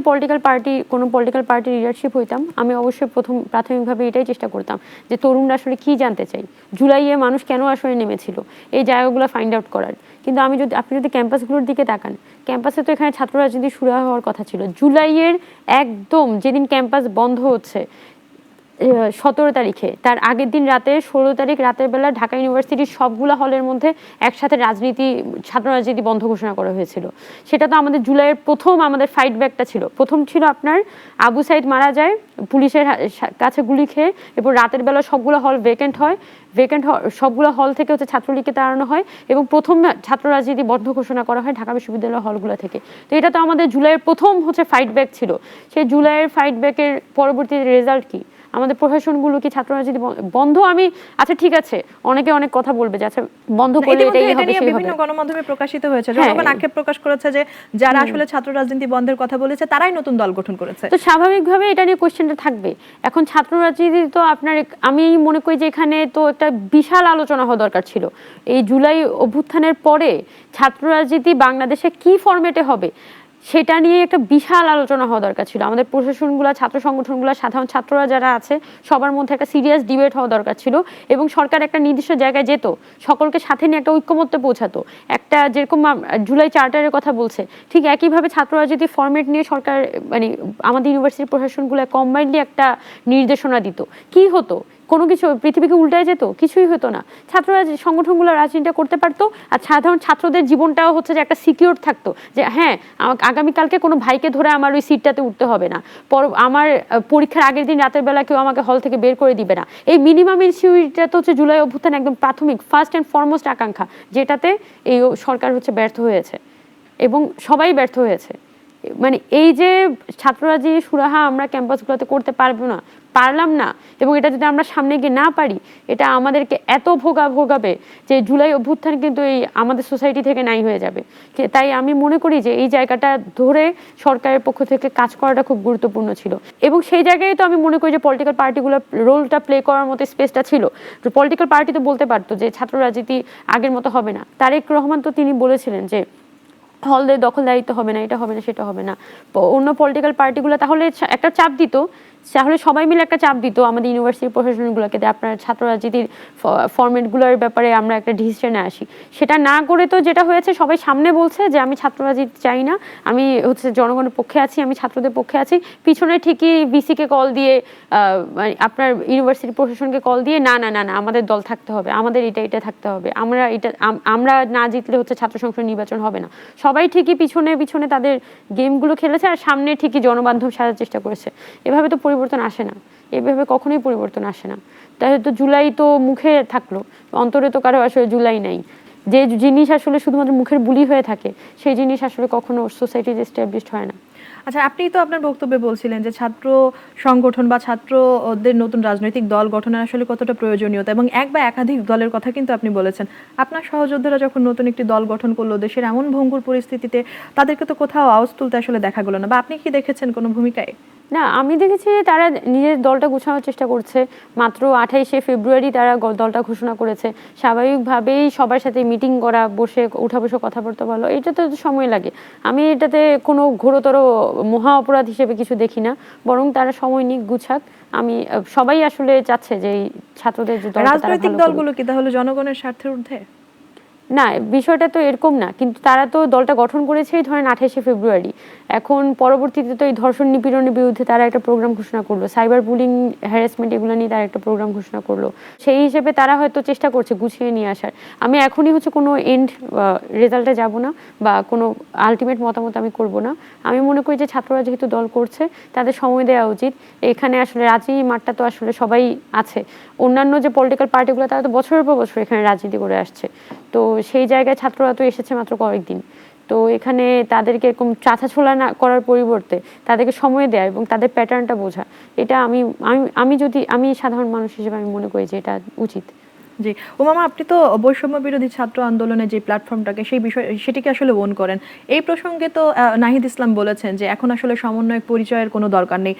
কোনো পলিটিক্যাল পার্টির লিডারশিপ হইতাম, আমি অবশ্যই প্রাথমিকভাবে এটাই চেষ্টা করতাম যে তরুণরা আসলে কী জানতে চাই, জুলাইয়ে মানুষ কেন আসলে নেমেছিল, এই জায়গাগুলো ফাইন্ড আউট করার। কিন্তু আপনি যদি ক্যাম্পাসগুলোর দিকে তাকান, ক্যাম্পাসে তো এখানে ছাত্র রাজনীতি শুরু হওয়ার কথা ছিল জুলাইয়ের একদম যেদিন ক্যাম্পাস বন্ধ হচ্ছে 17 তারিখে, তার আগের দিন রাতে 16 তারিখ রাতের বেলা ঢাকা ইউনিভার্সিটির সবগুলো হলের মধ্যে একসাথে ছাত্র রাজনীতি বন্ধ ঘোষণা করা হয়েছিল। সেটা তো আমাদের জুলাইয়ের প্রথম আমাদের ফাইট ব্যাকটা ছিল। প্রথম ছিল আপনার আবু সাইদ মারা যায় পুলিশের কাছে গুলি খেয়ে, এরপর রাতের বেলা সবগুলো হল ভেকেন্ট হয়, সবগুলো হল থেকে হচ্ছে ছাত্রলীগকে তাড়ানো হয়, এবং প্রথম ছাত্র রাজনীতি বন্ধ ঘোষণা করা হয় ঢাকা বিশ্ববিদ্যালয়ের হলগুলো থেকে। তো এটা তো আমাদের জুলাইয়ের প্রথম হচ্ছে ফাইট ব্যাক ছিল। সেই জুলাইয়ের ফাইট ব্যাকের পরবর্তী রেজাল্ট কি? আমাদের প্রশাসনগুলো কি ছাত্র রাজনীতি বন্ধ? আচ্ছা ঠিক আছে, অনেকে অনেক কথা বলবে যে আচ্ছা বন্ধ করলে এটাই হবে, সেই হবে। বিভিন্ন গণমাধ্যমে প্রকাশিত হয়েছে, জনগণ আক্ষেপ প্রকাশ করেছে যে যারা আসলে ছাত্র রাজনীতি বন্ধের কথা বলেছে তারাই নতুন দল গঠন করেছে। তো স্বাভাবিকভাবে এটা নিয়ে কোশ্চেনটা থাকবে। এখন ছাত্র রাজনীতি তো আমি মনে করি যে এখানে তো একটা বিশাল আলোচনা হওয়া দরকার ছিল। এই জুলাই অভ্যুত্থানের পরে ছাত্র রাজনীতি বাংলাদেশে কি ফরম্যাটে হবে সেটা নিয়ে একটা বিশাল আলোচনা হওয়া দরকার ছিল। আমাদের প্রশাসনগুলো, ছাত্র সংগঠনগুলো, সাধারণ ছাত্ররা যারা আছে সবার মধ্যে একটা সিরিয়াস ডিবেট হওয়া দরকার ছিল, এবং সরকার একটা নির্দিষ্ট জায়গায় যেত, সকলকে সাথে নিয়ে একটা ঐক্যমত্যে পৌঁছাতো। একটা যেরকম জুলাই চার্টারের কথা বলছে, ঠিক একইভাবে ছাত্র রাজনীতি ফরম্যাট নিয়ে সরকার মানে আমাদের ইউনিভার্সিটির প্রশাসনগুলো কম্বাইন্ডলি একটা নির্দেশনা দিত, কি হতো? কোনো কিছু পৃথিবীকে উল্টায় যেত? কিছুই হতো না। ছাত্ররা সংগঠনগুলো রাজনীতিটা করতে পারতো, আর সাধারণ ছাত্রদের জীবনটাও হচ্ছে যে একটা সিকিউর থাকতো, যে হ্যাঁ আগামীকালকে কোনো ভাইকে ধরে আমার ওই সিটটাতে উঠতে হবে না, আমার পরীক্ষার আগের দিন রাতের বেলা কেউ আমাকে হল থেকে বের করে দিবে না। এই মিনিমাম ইস্যুটা তো হচ্ছে জুলাই অভ্যুত্থান একদম প্রাথমিক ফার্স্ট অ্যান্ড ফরমোস্ট আকাঙ্ক্ষা, যেটাতে এই সরকার হচ্ছে ব্যর্থ হয়েছে, এবং সবাই ব্যর্থ হয়েছে। মানে এই যে ছাত্ররা যে সুরাহা আমরা ক্যাম্পাসগুলোতে করতে পারলাম না, এবং এটা যদি আমরা সামনে গিয়ে না পারি, এটা আমাদেরকে এত ভোগাবে যে জুলাই অভ্যুত্থান কিন্তু এই আমাদের সোসাইটি থেকে নাই হয়ে যাবে। তাই আমি মনে করি যে এই জায়গাটা ধরে সরকারের পক্ষ থেকে কাজ করাটা খুব গুরুত্বপূর্ণ ছিল, এবং সেই জায়গায় তো আমি মনে করি যে পলিটিক্যাল পার্টিগুলো রোলটা প্লে করার মতো স্পেসটা ছিল। পলিটিক্যাল পার্টি তো বলতে পারতো যে ছাত্র রাজনীতি আগের মতো হবে না। তারেক রহমান তো তিনি বলেছিলেন যে হলদের দখলদারিত্ব হবে না, এটা হবে না, সেটা হবে না। অন্য পলিটিক্যাল পার্টিগুলো তাহলে একটা চাপ দিত তাহলে সবাই মিলে একটা চাপ দিত আমাদের ইউনিভার্সিটি প্রশাসনগুলোকে, আপনার ছাত্র রাজনীতির ফরম্যাটগুলোর ব্যাপারে আমরা একটা ডিসিশনে আসি। সেটা না করে তো যেটা হয়েছে, সবাই সামনে বলছে যে আমি ছাত্র রাজনীতি চাই না, আমি হচ্ছে জনগণের পক্ষে আছি, আমি ছাত্রদের পক্ষে আছি, পিছনে ঠিকই ভিসিকে কল দিয়ে আপনার ইউনিভার্সিটি প্রশাসনকে কল দিয়ে না না না না আমাদের দল থাকতে হবে, আমাদের এটা থাকতে হবে, আমরা না জিতলে হচ্ছে ছাত্র সংসদ নির্বাচন হবে না। সবাই ঠিকই পিছনে পিছনে তাদের গেমগুলো খেলেছে আর সামনে ঠিকই জনবান্ধব সাজার চেষ্টা করেছে। এভাবে তো পরিবর্তন আসে না, এভাবে কখনোই পরিবর্তন আসে না। তাহলে তো জুলাই তো মুখে থাকলো, অন্তরে তো কারো আসলে জুলাই নাই। যে জিনিস আসলে শুধুমাত্র মুখের বুলি হয়ে থাকে, সেই জিনিস আসলে কখনো সোসাইটিতে এস্টাবলিশড হয় না। আচ্ছা, আপনি তো আপনার বক্তব্যে বলছিলেন যে ছাত্র সংগঠন বা ছাত্রদের নতুন রাজনৈতিক দল গঠনের আসলে কতটা প্রয়োজনীয়তা, এবং এক বা একাধিক দলের কথা কিন্তু আপনি বলেছেন। আপনার সহযোদ্ধারা যখন নতুন একটি দল গঠন করলো, দেশের এমন ভঙ্গুর পরিস্থিতিতে তাদেরকে তো কোথাও আওয়াজ তুলতে আসলে দেখা গেল না, বা আপনি কি দেখেছেন কোনো ভূমিকায়? না, আমি দেখেছি তারা নিজের দলটা গোছানোর চেষ্টা করছে। মাত্র 28শে ফেব্রুয়ারি তারা দলটা ঘোষণা করেছে। স্বাভাবিকভাবেই সবার সাথে মিটিং করা, বসে উঠা বসে কথাবার্তা বলো, এটাতে তো সময় লাগে। আমি এটাতে কোনো ঘোরতর মহা অপরাধ হিসেবে কিছু দেখি না, বরং তারা সময় নিক, গুছাক। আমি সবাই আসলে চাচ্ছে যে এই ছাত্রদের যে দলটা, রাজনৈতিক দলগুলো কি তাহলে জনগণের স্বার্থের ঊর্ধ্বে? না, বিষয়টা তো এরকম না, কিন্তু তারা তো দলটা গঠন করেছেই ধরেন 28শে ফেব্রুয়ারি। এখন পরবর্তীতে তো এই ধর্ষণ নিপীড়নের বিরুদ্ধে তারা একটা প্রোগ্রাম ঘোষণা করলো, সাইবার বুলিং, হ্যারাসমেন্ট, এগুলো নিয়ে তারা একটা প্রোগ্রাম ঘোষণা করলো। সেই হিসেবে তারা হয়তো চেষ্টা করছে গুছিয়ে নিয়ে আসার। আমি এখনই হচ্ছে কোনো এন্ড রেজাল্টে যাব না বা কোনো আলটিমেট মতামত আমি করব না। আমি মনে করি যে ছাত্ররা যেহেতু দল করছে, তাদের সময় দেওয়া উচিত। এখানে আসলে রাজনীতি মাঠটা তো আসলে সবাই আছে, অন্যান্য যে পলিটিক্যাল পার্টিগুলো তারা তো বছরের পর বছর এখানে রাজনীতি করে আসছে। তো সেই জায়গায় ছাত্ররা তো এসেছে মাত্র কয়েকদিন। তো এখানে তাদেরকে এরকম চাছা ছোলা না করার পরিবর্তে তাদেরকে সময় দেয়া এবং তাদের প্যাটার্নটা বোঝা, এটা আমি সাধারণ মানুষ হিসেবে আমি মনে করি যে এটা উচিত। জি, ওমামা, আপনি তো বৈষম্য বিরোধী ছাত্র আন্দোলনের যে প্ল্যাটফর্মটাকে, সেই বিষয় সেটিকে আসলে ওন করেন। এই প্রসঙ্গে তো নাহিদ ইসলাম বলেছেন যে এখন আসলে সমন্বয়ক পরিচয়ের কোনো দরকার নেই।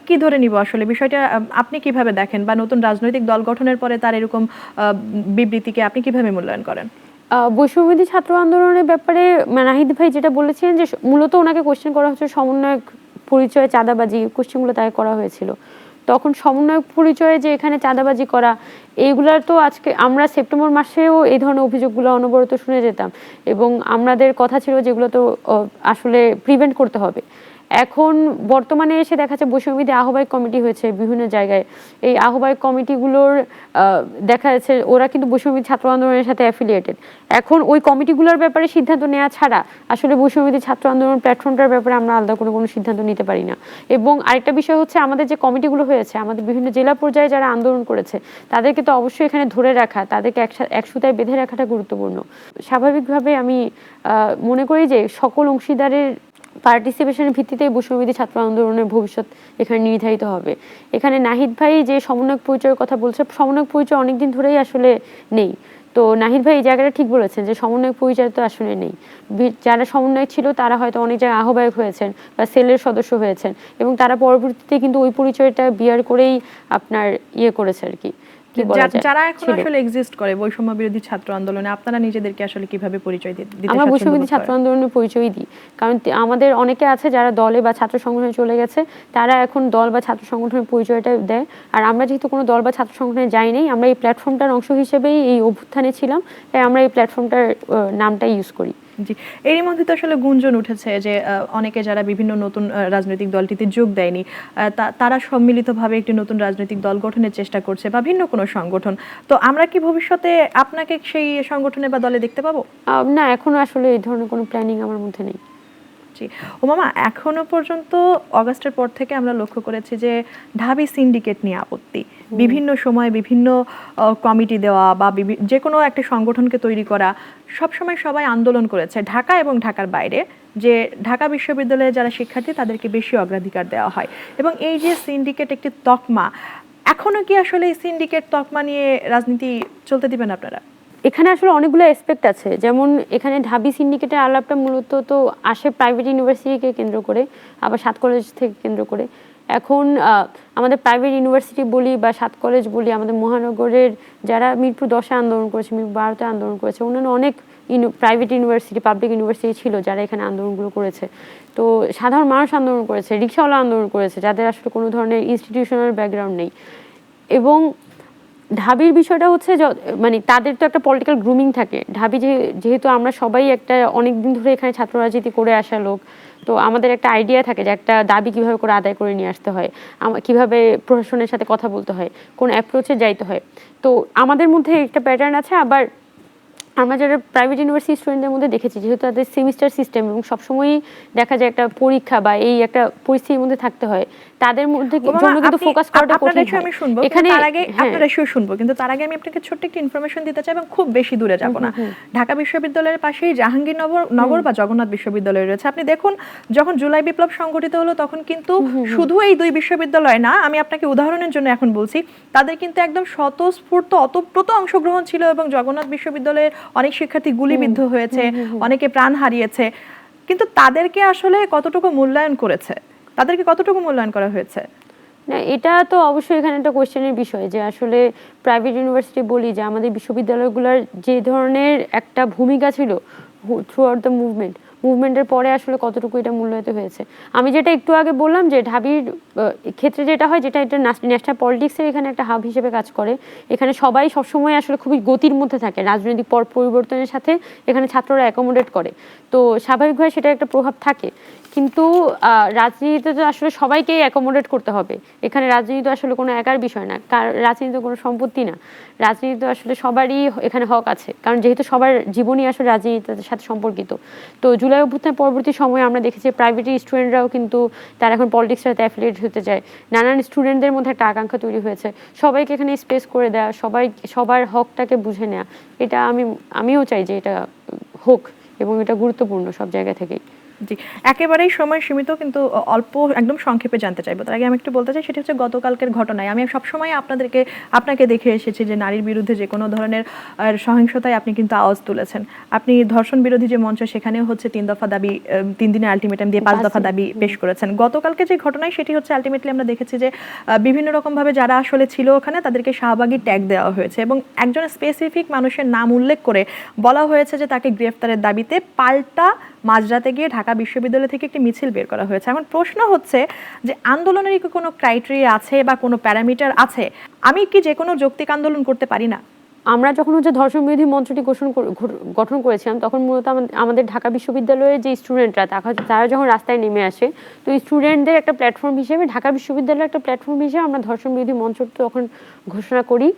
কি ধরে নিব আসলে বিষয়টা, আপনি কিভাবে দেখেন, বা নতুন রাজনৈতিক দল গঠনের পরে তার এরকম বিবৃতিকে আপনি কিভাবে মূল্যায়ন করেন? বৈষম্যবিরোধী ছাত্র আন্দোলনের ব্যাপারে নাহিদ ভাই যেটা বলেছিলেন, যে মূলত ওনাকে কোশ্চেন করা হচ্ছে সমন্বয়ক পরিচয়, চাঁদাবাজি, কোশ্চেনগুলো তাকে করা হয়েছিল। তখন সমন্বয়ক পরিচয়ে যে এখানে চাঁদাবাজি করা, এইগুলার তো আজকে আমরা সেপ্টেম্বর মাসেও এই ধরনের অভিযোগগুলো অনবরত শুনে যেতাম, এবং আমাদের কথা ছিল যেগুলো তো আসলে প্রিভেন্ট করতে হবে। এখন বর্তমানে এসে দেখা যাচ্ছে বৈষম্যবিরোধী আহ্বায়ক কমিটি হয়েছে বিভিন্ন জায়গায়। এই আহ্বায়ক কমিটিগুলোর দেখা যাচ্ছে ওরা কিন্তু বৈষম্যবিরোধী ছাত্র আন্দোলনের সাথে অ্যাফিলিয়েটেড। এখন ওই কমিটিগুলোর ব্যাপারে সিদ্ধান্ত নেওয়া ছাড়া আসলে বৈষম্যবিরোধী ছাত্র আন্দোলন প্ল্যাটফর্মটার ব্যাপারে আমরা আলাদা কোনো সিদ্ধান্ত নিতে পারি না। এবং আরেকটা বিষয় হচ্ছে, আমাদের যে কমিটিগুলো হয়েছে, আমাদের বিভিন্ন জেলা পর্যায়ে যারা আন্দোলন করেছে, তাদেরকে তো অবশ্যই এখানে ধরে রাখা, তাদেরকে এক সুতায় বেঁধে রাখাটা গুরুত্বপূর্ণ। স্বাভাবিকভাবে আমি মনে করি যে সকল অংশীদারের পার্টিসিপেশনের ভিত্তিতেই বৈষম্যবিরোধী ছাত্র আন্দোলনের ভবিষ্যৎ এখানে নির্ধারিত হবে। এখানে নাহিদ ভাই যে সমন্বয়ক পরিচয়ের কথা বলছে, সমন্বয়ক পরিচয় অনেকদিন ধরেই আসলে নেই। তো নাহিদ ভাই এই জায়গাটা ঠিক বলেছেন যে সমন্বয়ক পরিচয় তো আসলে নেই। যারা সমন্বয়ক ছিল তারা হয়তো অনেক জায়গায় আহ্বায়ক হয়েছেন বা সেলের সদস্য হয়েছেন, এবং তারা পরবর্তীতে কিন্তু ওই পরিচয়টা বিয়ার করেই আপনার করেছে আর কি। যারা এখন আসলে এক্সিস্ট করে বৈষম্য বিরোধী ছাত্র আন্দোলনে, আপনারা নিজেদেরকে আসলে কিভাবে পরিচয় দিতে? আমরা বৈষম্য বিরোধী ছাত্র আন্দোলনের পরিচয়ই দিই, কারণ আমাদের অনেকে আছে যারা দলে বা ছাত্র সংগঠনে চলে গেছে, তারা এখন দল বা ছাত্র সংগঠনের পরিচয়টা দেয়। আর আমরা যেহেতু কোনো দল বা ছাত্র সংগঠনে যাই নাই, আমরা এই প্ল্যাটফর্মটার অংশ হিসেবেই এই অভ্যুত্থানে ছিলাম, তাই আমরা এই প্ল্যাটফর্মটার নামটা ইউজ করি। জি, এরই মধ্যে তো আসলে গুঞ্জন উঠেছে যে অনেকে যারা বিভিন্ন নতুন রাজনৈতিক দলটিতে যোগ দেয়নি, তারা সম্মিলিতভাবে একটি নতুন রাজনৈতিক দল গঠনের চেষ্টা করছে, বা ভিন্ন কোনো সংগঠন। তো আমরা কি ভবিষ্যতে আপনাকে সেই সংগঠনে বা দলে দেখতে পাবো? না, এখনো আসলে এই ধরনের কোনো প্ল্যানিং আমার মধ্যে নেই। জি, ওমামা, এখনো পর্যন্ত অগাস্টের পর থেকে আমরা লক্ষ্য করেছি যে ঢাবি সিন্ডিকেট নিয়ে আপত্তি, বিভিন্ন সময় বিভিন্ন কমিটি দেওয়া বা যে কোনো একটা সংগঠনকে তৈরি করা, সবসময় সবাই আন্দোলন করেছে ঢাকা এবং ঢাকার বাইরে, যে ঢাকা বিশ্ববিদ্যালয়ে যারা শিক্ষার্থী তাদেরকে বেশি অগ্রাধিকার দেওয়া হয়। এবং এই যে সিন্ডিকেট একটি তকমা, এখনো কি আসলে এই সিন্ডিকেট তকমা নিয়ে রাজনীতি চলতে দিবেন আপনারা? এখানে আসলে অনেকগুলো অ্যাসপেক্ট আছে, যেমন এখানে ঢাবি সিন্ডিকেটের আলাপটা মূলত তো আসে প্রাইভেট ইউনিভার্সিটিকে কেন্দ্র করে, আবার 7 কলেজ থেকে কেন্দ্র করে। এখন আমাদের প্রাইভেট ইউনিভার্সিটি বলি বা 7 কলেজ বলি, আমাদের মহানগরের যারা মিরপুর 10-এ আন্দোলন করেছে, মিরপুর 12-তে আন্দোলন করেছে, অন্যান্য অনেক প্রাইভেট ইউনিভার্সিটি, পাবলিক ইউনিভার্সিটি ছিল যারা এখানে আন্দোলনগুলো করেছে। তো সাধারণ মানুষ আন্দোলন করেছে, রিক্সাওয়ালা আন্দোলন করেছে, যাদের আসলে কোনো ধরনের ইনস্টিটিউশনাল ব্যাকগ্রাউন্ড নেই। এবং ঢাবির বিষয়টা হচ্ছে মানে তাদের তো একটা পলিটিক্যাল গ্রুমিং থাকে। ঢাবি যেহেতু আমরা সবাই একটা অনেক দিন ধরে এখানে ছাত্র রাজনীতি করে আসা লোক, তো আমাদের একটা আইডিয়া থাকে যে একটা দাবি কিভাবে করে আদায় করে নিয়ে আসতে হয়, কিভাবে প্রশাসনের সাথে কথা বলতে হয়, কোন অ্যাপ্রোচে যাইতে হয়। তো আমাদের মধ্যে একটা প্যাটার্ন আছে। আবার আমরা যারা প্রাইভেট ইউনিভার্সিটি স্টুডেন্টদের মধ্যে দেখেছি, যেহেতু তাদের সেমিস্টার সিস্টেম এবং সবসময়ই দেখা যায় একটা পরীক্ষা বা এই একটা পরিস্থিতির মধ্যে থাকতে হয়, তাদের মধ্যে জন্য কিন্তু ফোকাস করাটা কঠিন হয়। আমি শুনবো এখানে তার আগে আপনার ইস্যু শুনবো, কিন্তু তার আগে আমি আপনাকে ছোট্ট একটা ইনফরমেশন দিতে চাই এবং খুব বেশি দূরে যাব না। ঢাকা বিশ্ববিদ্যালয়ের পাশেই জাহাঙ্গীরনগর বা জগন্নাথ বিশ্ববিদ্যালয় রয়েছে। আপনি দেখুন, যখন জুলাই বিপ্লব সংগঠিত হলো তখন কিন্তু শুধু এই দুই বিশ্ববিদ্যালয় না, আমি আপনাকে উদাহরণের জন্য এখন বলছি, তাদের কিন্তু একদম স্বতঃস্ফূর্ত অতপ্রত অংশগ্রহণ ছিল এবং জগন্নাথ বিশ্ববিদ্যালয়ের অনেক শিক্ষার্থী গুলিবিদ্ধ হয়েছে, অনেকে প্রাণ হারিয়েছে। কিন্তু তাদেরকে আসলে কতটুকু মূল্যায়ন করেছে, তাদেরকে কতটুকু মূল্যায়ন করা হয়েছে? না, এটা তো অবশ্যই এখানে একটা কোয়েশ্চেনের বিষয় যে আসলে প্রাইভেট ইউনিভার্সিটি বলি যে আমাদের বিশ্ববিদ্যালয়গুলোর যে ধরনের একটা ভূমিকা ছিল থ্রু আউট দ্য মুভমেন্টের পরে আসলে কতটুকু এটা মূল্যায়িত হয়েছে। আমি যেটা একটু আগে বললাম যে ঢাবির ক্ষেত্রে যেটা হয়, যেটা এটা ন্যাশনাল পলিটিক্সের এখানে একটা হাব হিসেবে কাজ করে। এখানে সবাই সবসময় আসলে খুবই গতির মধ্যে থাকে, রাজনৈতিক পরিবর্তনের সাথে এখানে ছাত্ররা অ্যাকোমোডেট করে। তো স্বাভাবিকভাবে সেটা একটা প্রভাব থাকে। কিন্তু রাজনীতিতে তো আসলে সবাইকেই অ্যাকোমোডেট করতে হবে। এখানে রাজনীতি তো আসলে কোনো একার বিষয় না, রাজনীতি তো কোনো সম্পত্তি না। রাজনীতি তো আসলে সবারই এখানে হক আছে, কারণ যেহেতু সবার জীবনই আসলে রাজনীতির সাথে সম্পর্কিত। তো জুলাই অভ্যুত্থানের পরবর্তী সময়ে আমরা দেখেছি প্রাইভেট স্টুডেন্টরাও কিন্তু তারা এখন পলিটিক্সের সাথে অ্যাফিলিয়েট হতে চায়। নানান স্টুডেন্টদের মধ্যে একটা আকাঙ্ক্ষা তৈরি হয়েছে, সবাইকে এখানে স্পেস করে দেওয়া, সবার হকটাকে বুঝে নেওয়া। এটা আমিও চাই যে এটা হোক এবং এটা গুরুত্বপূর্ণ সব জায়গা থেকেই। জি, একেবারেই সময় সীমিত, কিন্তু অল্প একদম সংক্ষেপে জানতে চাইবো। তার আগে আমি একটু বলতে চাই, সেটা হচ্ছে গতকালকের ঘটনায় আমি সবসময় আপনাকে দেখে এসেছি যে নারীর বিরুদ্ধে যে কোনো ধরনের সহিংসতায় আপনি কিন্তু আওয়াজ তুলেছেন। আপনি ধর্ষণ বিরোধী যে মঞ্চ, সেখানেও হচ্ছে 3 দফা দাবি, 3 দিনের আলটিমেটাম দিয়ে 5 দফা দাবি পেশ করেছেন। গতকালকে যে ঘটনায় সেটি হচ্ছে আলটিমেটলি আমরা দেখেছি যে বিভিন্ন রকমভাবে যারা আসলে ছিল ওখানে তাদেরকে শাহবাগী ট্যাগ দেওয়া হয়েছে এবং একজন স্পেসিফিক মানুষের নাম উল্লেখ করে বলা হয়েছে যে তাকে গ্রেফতারের দাবিতে পাল্টা মাঝরাতে গিয়ে ঢাকা বিশ্ববিদ্যালয় থেকে একটি মিছিল বের করা হয়েছে। এখন প্রশ্ন হচ্ছে যে আন্দোলনের কি কোনো ক্রাইটেরিয়া আছে বা কোনো প্যারামিটার আছে? আমি কি যে কোনো যৌক্তিক আন্দোলন করতে পারি না? আমরা যখন হচ্ছে ধর্ষণ বিরোধী মঞ্চটি গঠন করেছিলাম, তখন মূলত আমাদের ঢাকা বিশ্ববিদ্যালয়ের যে স্টুডেন্টরা তারা যখন রাস্তায় নেমে আসে, তো স্টুডেন্টদের একটা প্ল্যাটফর্ম হিসেবে, ঢাকা বিশ্ববিদ্যালয়ের একটা প্ল্যাটফর্ম হিসেবে আমরা ধর্ষণ বিরোধী মঞ্চটি তখন ঘোষণা করি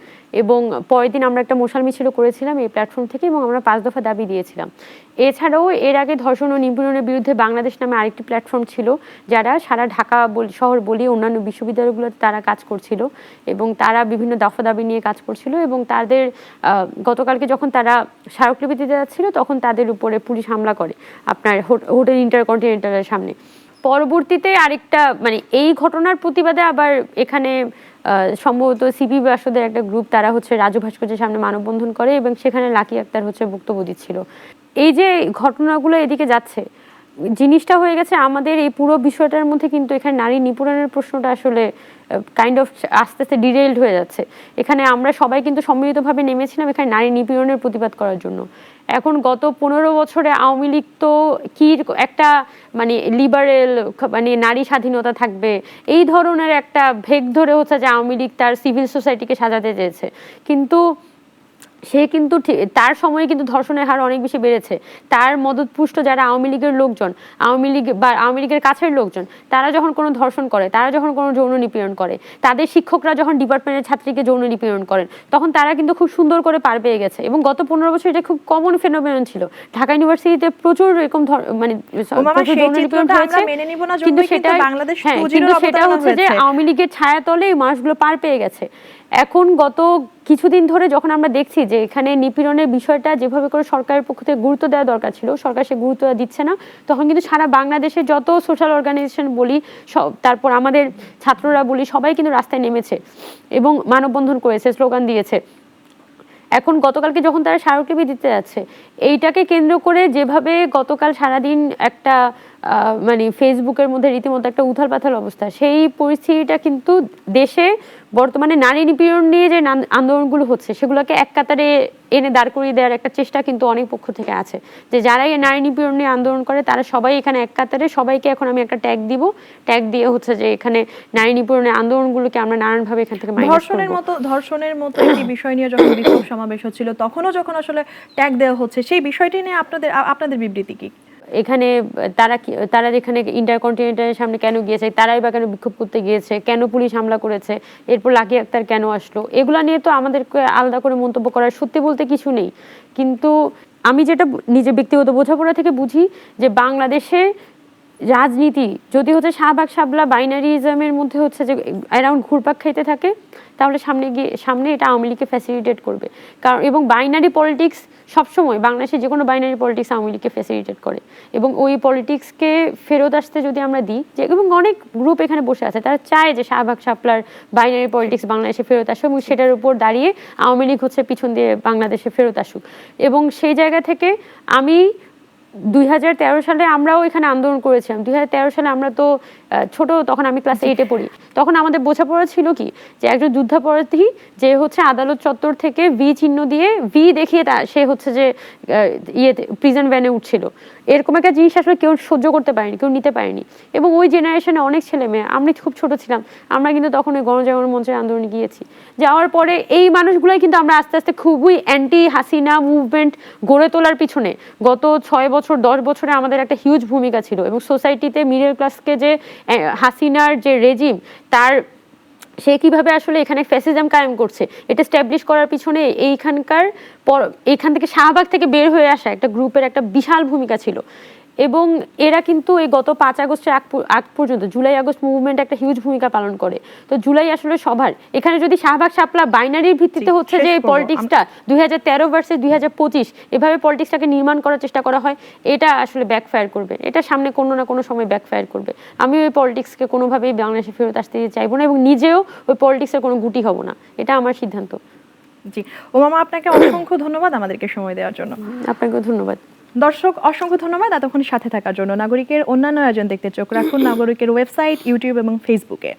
এবং পরের দিন আমরা একটা মশাল মিছিলও করেছিলাম এই প্ল্যাটফর্ম থেকে এবং আমরা 5 দফা দাবি দিয়েছিলাম। এছাড়াও এর আগে ধর্ষণ ও নিপীড়নের বিরুদ্ধে বাংলাদেশ নামে আরেকটি প্ল্যাটফর্ম ছিল, যারা সারা ঢাকা শহর বলি অন্যান্য বিশ্ববিদ্যালয়গুলোতে তারা কাজ করছিল এবং তারা বিভিন্ন দফা দাবি নিয়ে কাজ করছিল এবং তাদের গতকালকে যখন তারা স্মারকলিপি দিতে যাচ্ছিল তখন তাদের উপরে পুলিশ হামলা করে আপনার হোটেল ইন্টারকন্টিনেন্টালের সামনে। পরবর্তীতে আরেকটা মানে এই ঘটনার প্রতিবাদে আবার এখানে সম্ভবত সিপি বাসদের একটা গ্রুপ, তারা হচ্ছে রাজু ভাস্কর্যের সামনে মানববন্ধন করে এবং সেখানে লাকি আক্তার হচ্ছে বক্তব্য দিচ্ছিল। এই যে ঘটনাগুলো এদিকে যাচ্ছে, জিনিসটা হয়ে গেছে আমাদের এই পুরো বিষয়টার মধ্যে কিন্তু এখানে নারী নিপীড়নের প্রশ্নটা আসলে কাইন্ড অফ আস্তে আস্তে ডিরেইলড হয়ে যাচ্ছে। এখানে আমরা সবাই কিন্তু সম্মিলিতভাবে নেমেছিলাম এখানে নারী নিপীড়নের প্রতিবাদ করার জন্য। এখন গত 15 বছরে আওয়ামী লীগ তো কি একটা মানে লিবারেল মানে নারী স্বাধীনতা থাকবে এই ধরনের একটা ভেগ ধরে হচ্ছে যে আওয়ামী লীগ তার সিভিল সোসাইটিকে সাজাতে চেয়েছে, কিন্তু সে কিন্তু তার সময়ে কিন্তু ধর্ষণের হার অনেক বেশি বেড়েছে। তার মদতপুষ্ট যারা আওয়ামী লীগের লোকজন, আওয়ামী লীগের কাছের লোকজন, তারা যখন কোনো ধর্ষণ করে, তারা যখন কোনো যৌন নিপীড়ন করে, তাদের শিক্ষকরা যখন ডিপার্টমেন্টের ছাত্রীকে যৌন নিপীড়ন করেন, তখন তারা কিন্তু খুব সুন্দর করে পার পেয়ে গেছে এবং গত 15 বছর এটা খুব কমন ফেনোমেনন ছিল। ঢাকা ইউনিভার্সিটিতে প্রচুর এরকম মানে যৌন নিপীড়ন হয়েছে, কিন্তু সেটা হচ্ছে যে আওয়ামী লীগের ছায়াতলে এই মানুষগুলো পার পেয়ে গেছে। এখন গত কিছুদিন ধরে যখন আমরা দেখছি যে এখানে নিপীড়নের বিষয়টা যেভাবে করে সরকারের পক্ষ থেকে গুরুত্ব দেওয়া দরকার ছিল, সরকার সে গুরুত্ব দিচ্ছে না, তখন কিন্তু সারা বাংলাদেশের যত সোশ্যাল অর্গানাইজেশন বলি, তারপর আমাদের ছাত্ররা বলি, সবাই কিন্তু রাস্তায় নেমেছে এবং মানববন্ধন করেছে, স্লোগান দিয়েছে। এখন গতকালকে যখন তারা স্মারকলিপি দিতে যাচ্ছে, এইটাকে কেন্দ্র করে যেভাবে গতকাল সারাদিন একটা মানে ফেসবুকের মধ্যে রীতিমতো একটা উথাল পাথাল অবস্থা, সেই পরিস্থিতিটা কিন্তু দেশে বর্তমানে নারী নিপীড়ন নিয়ে যে আন্দোলনগুলো হচ্ছে সেগুলোকে এক কাতারে এনে দাঁড় করিয়ে দেওয়ার একটা চেষ্টা কিন্তু অনেক পক্ষ থেকে আছে, যে যারা এই নারী নিপীড়ন নিয়ে আন্দোলন করে তারা সবাই এখানে এক কাতারে, সবাইকে এখন আমি একটা ট্যাগ দিব, ট্যাগ দিয়ে হচ্ছে যে এখানে নারী নিপীড়নের আন্দোলনগুলোকে আমরা নানানভাবে এখান থেকে ধর্ষণের মতো একটি বিষয় নিয়ে যখন বিক্ষোভ সমাবেশ হচ্ছিল তখনও যখন আসলে ট্যাগ দেওয়া হচ্ছে, সেই বিষয়টি নিয়ে আপনাদের বিবৃতি কি? এখানে তারা যেখানে ইন্টারকন্টিনেন্টালের সামনে কেন গিয়েছে, তারাই বা কেন বিক্ষোভ করতে গিয়েছে, কেন পুলিশ হামলা করেছে, এরপর লাকি আক্তার কেন আসলো, এগুলা নিয়ে তো আমাদেরকে আলাদা করে মন্তব্য করার সত্যি বলতে কিছু নেই। কিন্তু আমি যেটা নিজে ব্যক্তিগত বোঝাপড়া থেকে বুঝি যে বাংলাদেশে রাজনীতি যদি হচ্ছে শাহবাগ শাবলা বাইনারিজমের মধ্যে হচ্ছে যে অ্যারাউন্ড ঘুরপাক খাইতে থাকে, তাহলে সামনে এটা আওয়ামী লীগকে ফ্যাসিলিটেট করবে। কারণ এবং বাইনারি পলিটিক্স সবসময় বাংলাদেশে যে কোনো বাইনারি পলিটিক্স আওয়ামী লীগকে ফ্যাসিলিটেট করে, এবং ওই পলিটিক্সকে ফেরত আসতে যদি আমরা দিই, যে এবং অনেক গ্রুপ এখানে বসে আছে তারা চায় যে শাহবাগ শাপলার বাইনারি পলিটিক্স বাংলাদেশে ফেরত আসুক, এবং সেটার উপর দাঁড়িয়ে আওয়ামী লীগ হচ্ছে পিছন দিয়ে বাংলাদেশে ফেরত আসুক। এবং সেই জায়গা থেকে আমি 2013 সালে আমরাও এখানে আন্দোলন করেছিলাম। 2013 সালে আমরা তো ছোট, তখন আমি ক্লাস 8-এ পড়ি। তখন আমাদের বোঝাপড়া ছিল কি, যে একজন যুদ্ধাপরাধী যে হচ্ছে আদালত চত্বর থেকে ভি চিহ্ন দিয়ে ভি দেখিয়ে সে হচ্ছে যে প্রিজন ভ্যানে উঠছিল, এরকম একটা জিনিস আসলে কেউ সহ্য করতে পারেনি, কেউ নিতে পারেনি। এবং ওই জেনারেশনে অনেক ছেলে মেয়ে, আমরা খুব ছোট ছিলাম, আমরা কিন্তু তখন ওই গণজাগরণ মঞ্চের আন্দোলনে গিয়েছি। যাওয়ার পরে এই মানুষগুলাই কিন্তু আমরা আস্তে আস্তে খুবই অ্যান্টি হাসিনা মুভমেন্ট গড়ে তোলার পিছনে গত 6 বছর 10 বছরে আমাদের একটা হিউজ ভূমিকা ছিল। এবং সোসাইটিতে মিডল ক্লাসকে যে হাসিনার যে রেজিম, সে কিভাবে আসলে এখানে ফ্যাসিজম কায়েম করছে এটা স্ট্যাবলিশ করার পিছনে এইখান থেকে শাহবাগ থেকে বের হয়ে আসা একটা গ্রুপের একটা বিশাল ভূমিকা ছিল। এবং এরা কিন্তু এই গত 5 আগস্টের আগ পর্যন্ত জুলাই আগস্ট মুভমেন্ট একটা হিউজ ভূমিকা পালন করে। তো জুলাই আসলে সবার, এখানে যদি শাহবাগ শাপলা বাইনারির ভিত্তিতে হচ্ছে যে পলিটিক্সটা 2013 ভার্সেস 2025 এভাবে পলিটিক্সটাকে নির্মাণ করার চেষ্টা করা হয়, এটা আসলে ব্যাকফায়ার করবে, এটা সামনে কোনো না কোনো সময় ব্যাকফায়ার করবে। আমি ওই পলিটিক্সকে কোনোভাবেই বাংলাদেশে ফেরত আসতে চাইবো না, এবং নিজেও ওই পলিটিক্সের কোনো গুটি হব না, এটা আমার সিদ্ধান্ত। জি ওমামা, আপনাকে অসংখ্য ধন্যবাদ আমাদেরকে সময় দেওয়ার জন্য। আপনাকেও ধন্যবাদ। দর্শক অসংখ্য ধন্যবাদ এতক্ষণ সাথে থাকার জন্য। নাগরিকের অন্যান্য আয়োজন দেখতে চোখ রাখুন নাগরিকের ওয়েবসাইট, ইউটিউব এবং ফেসবুকে।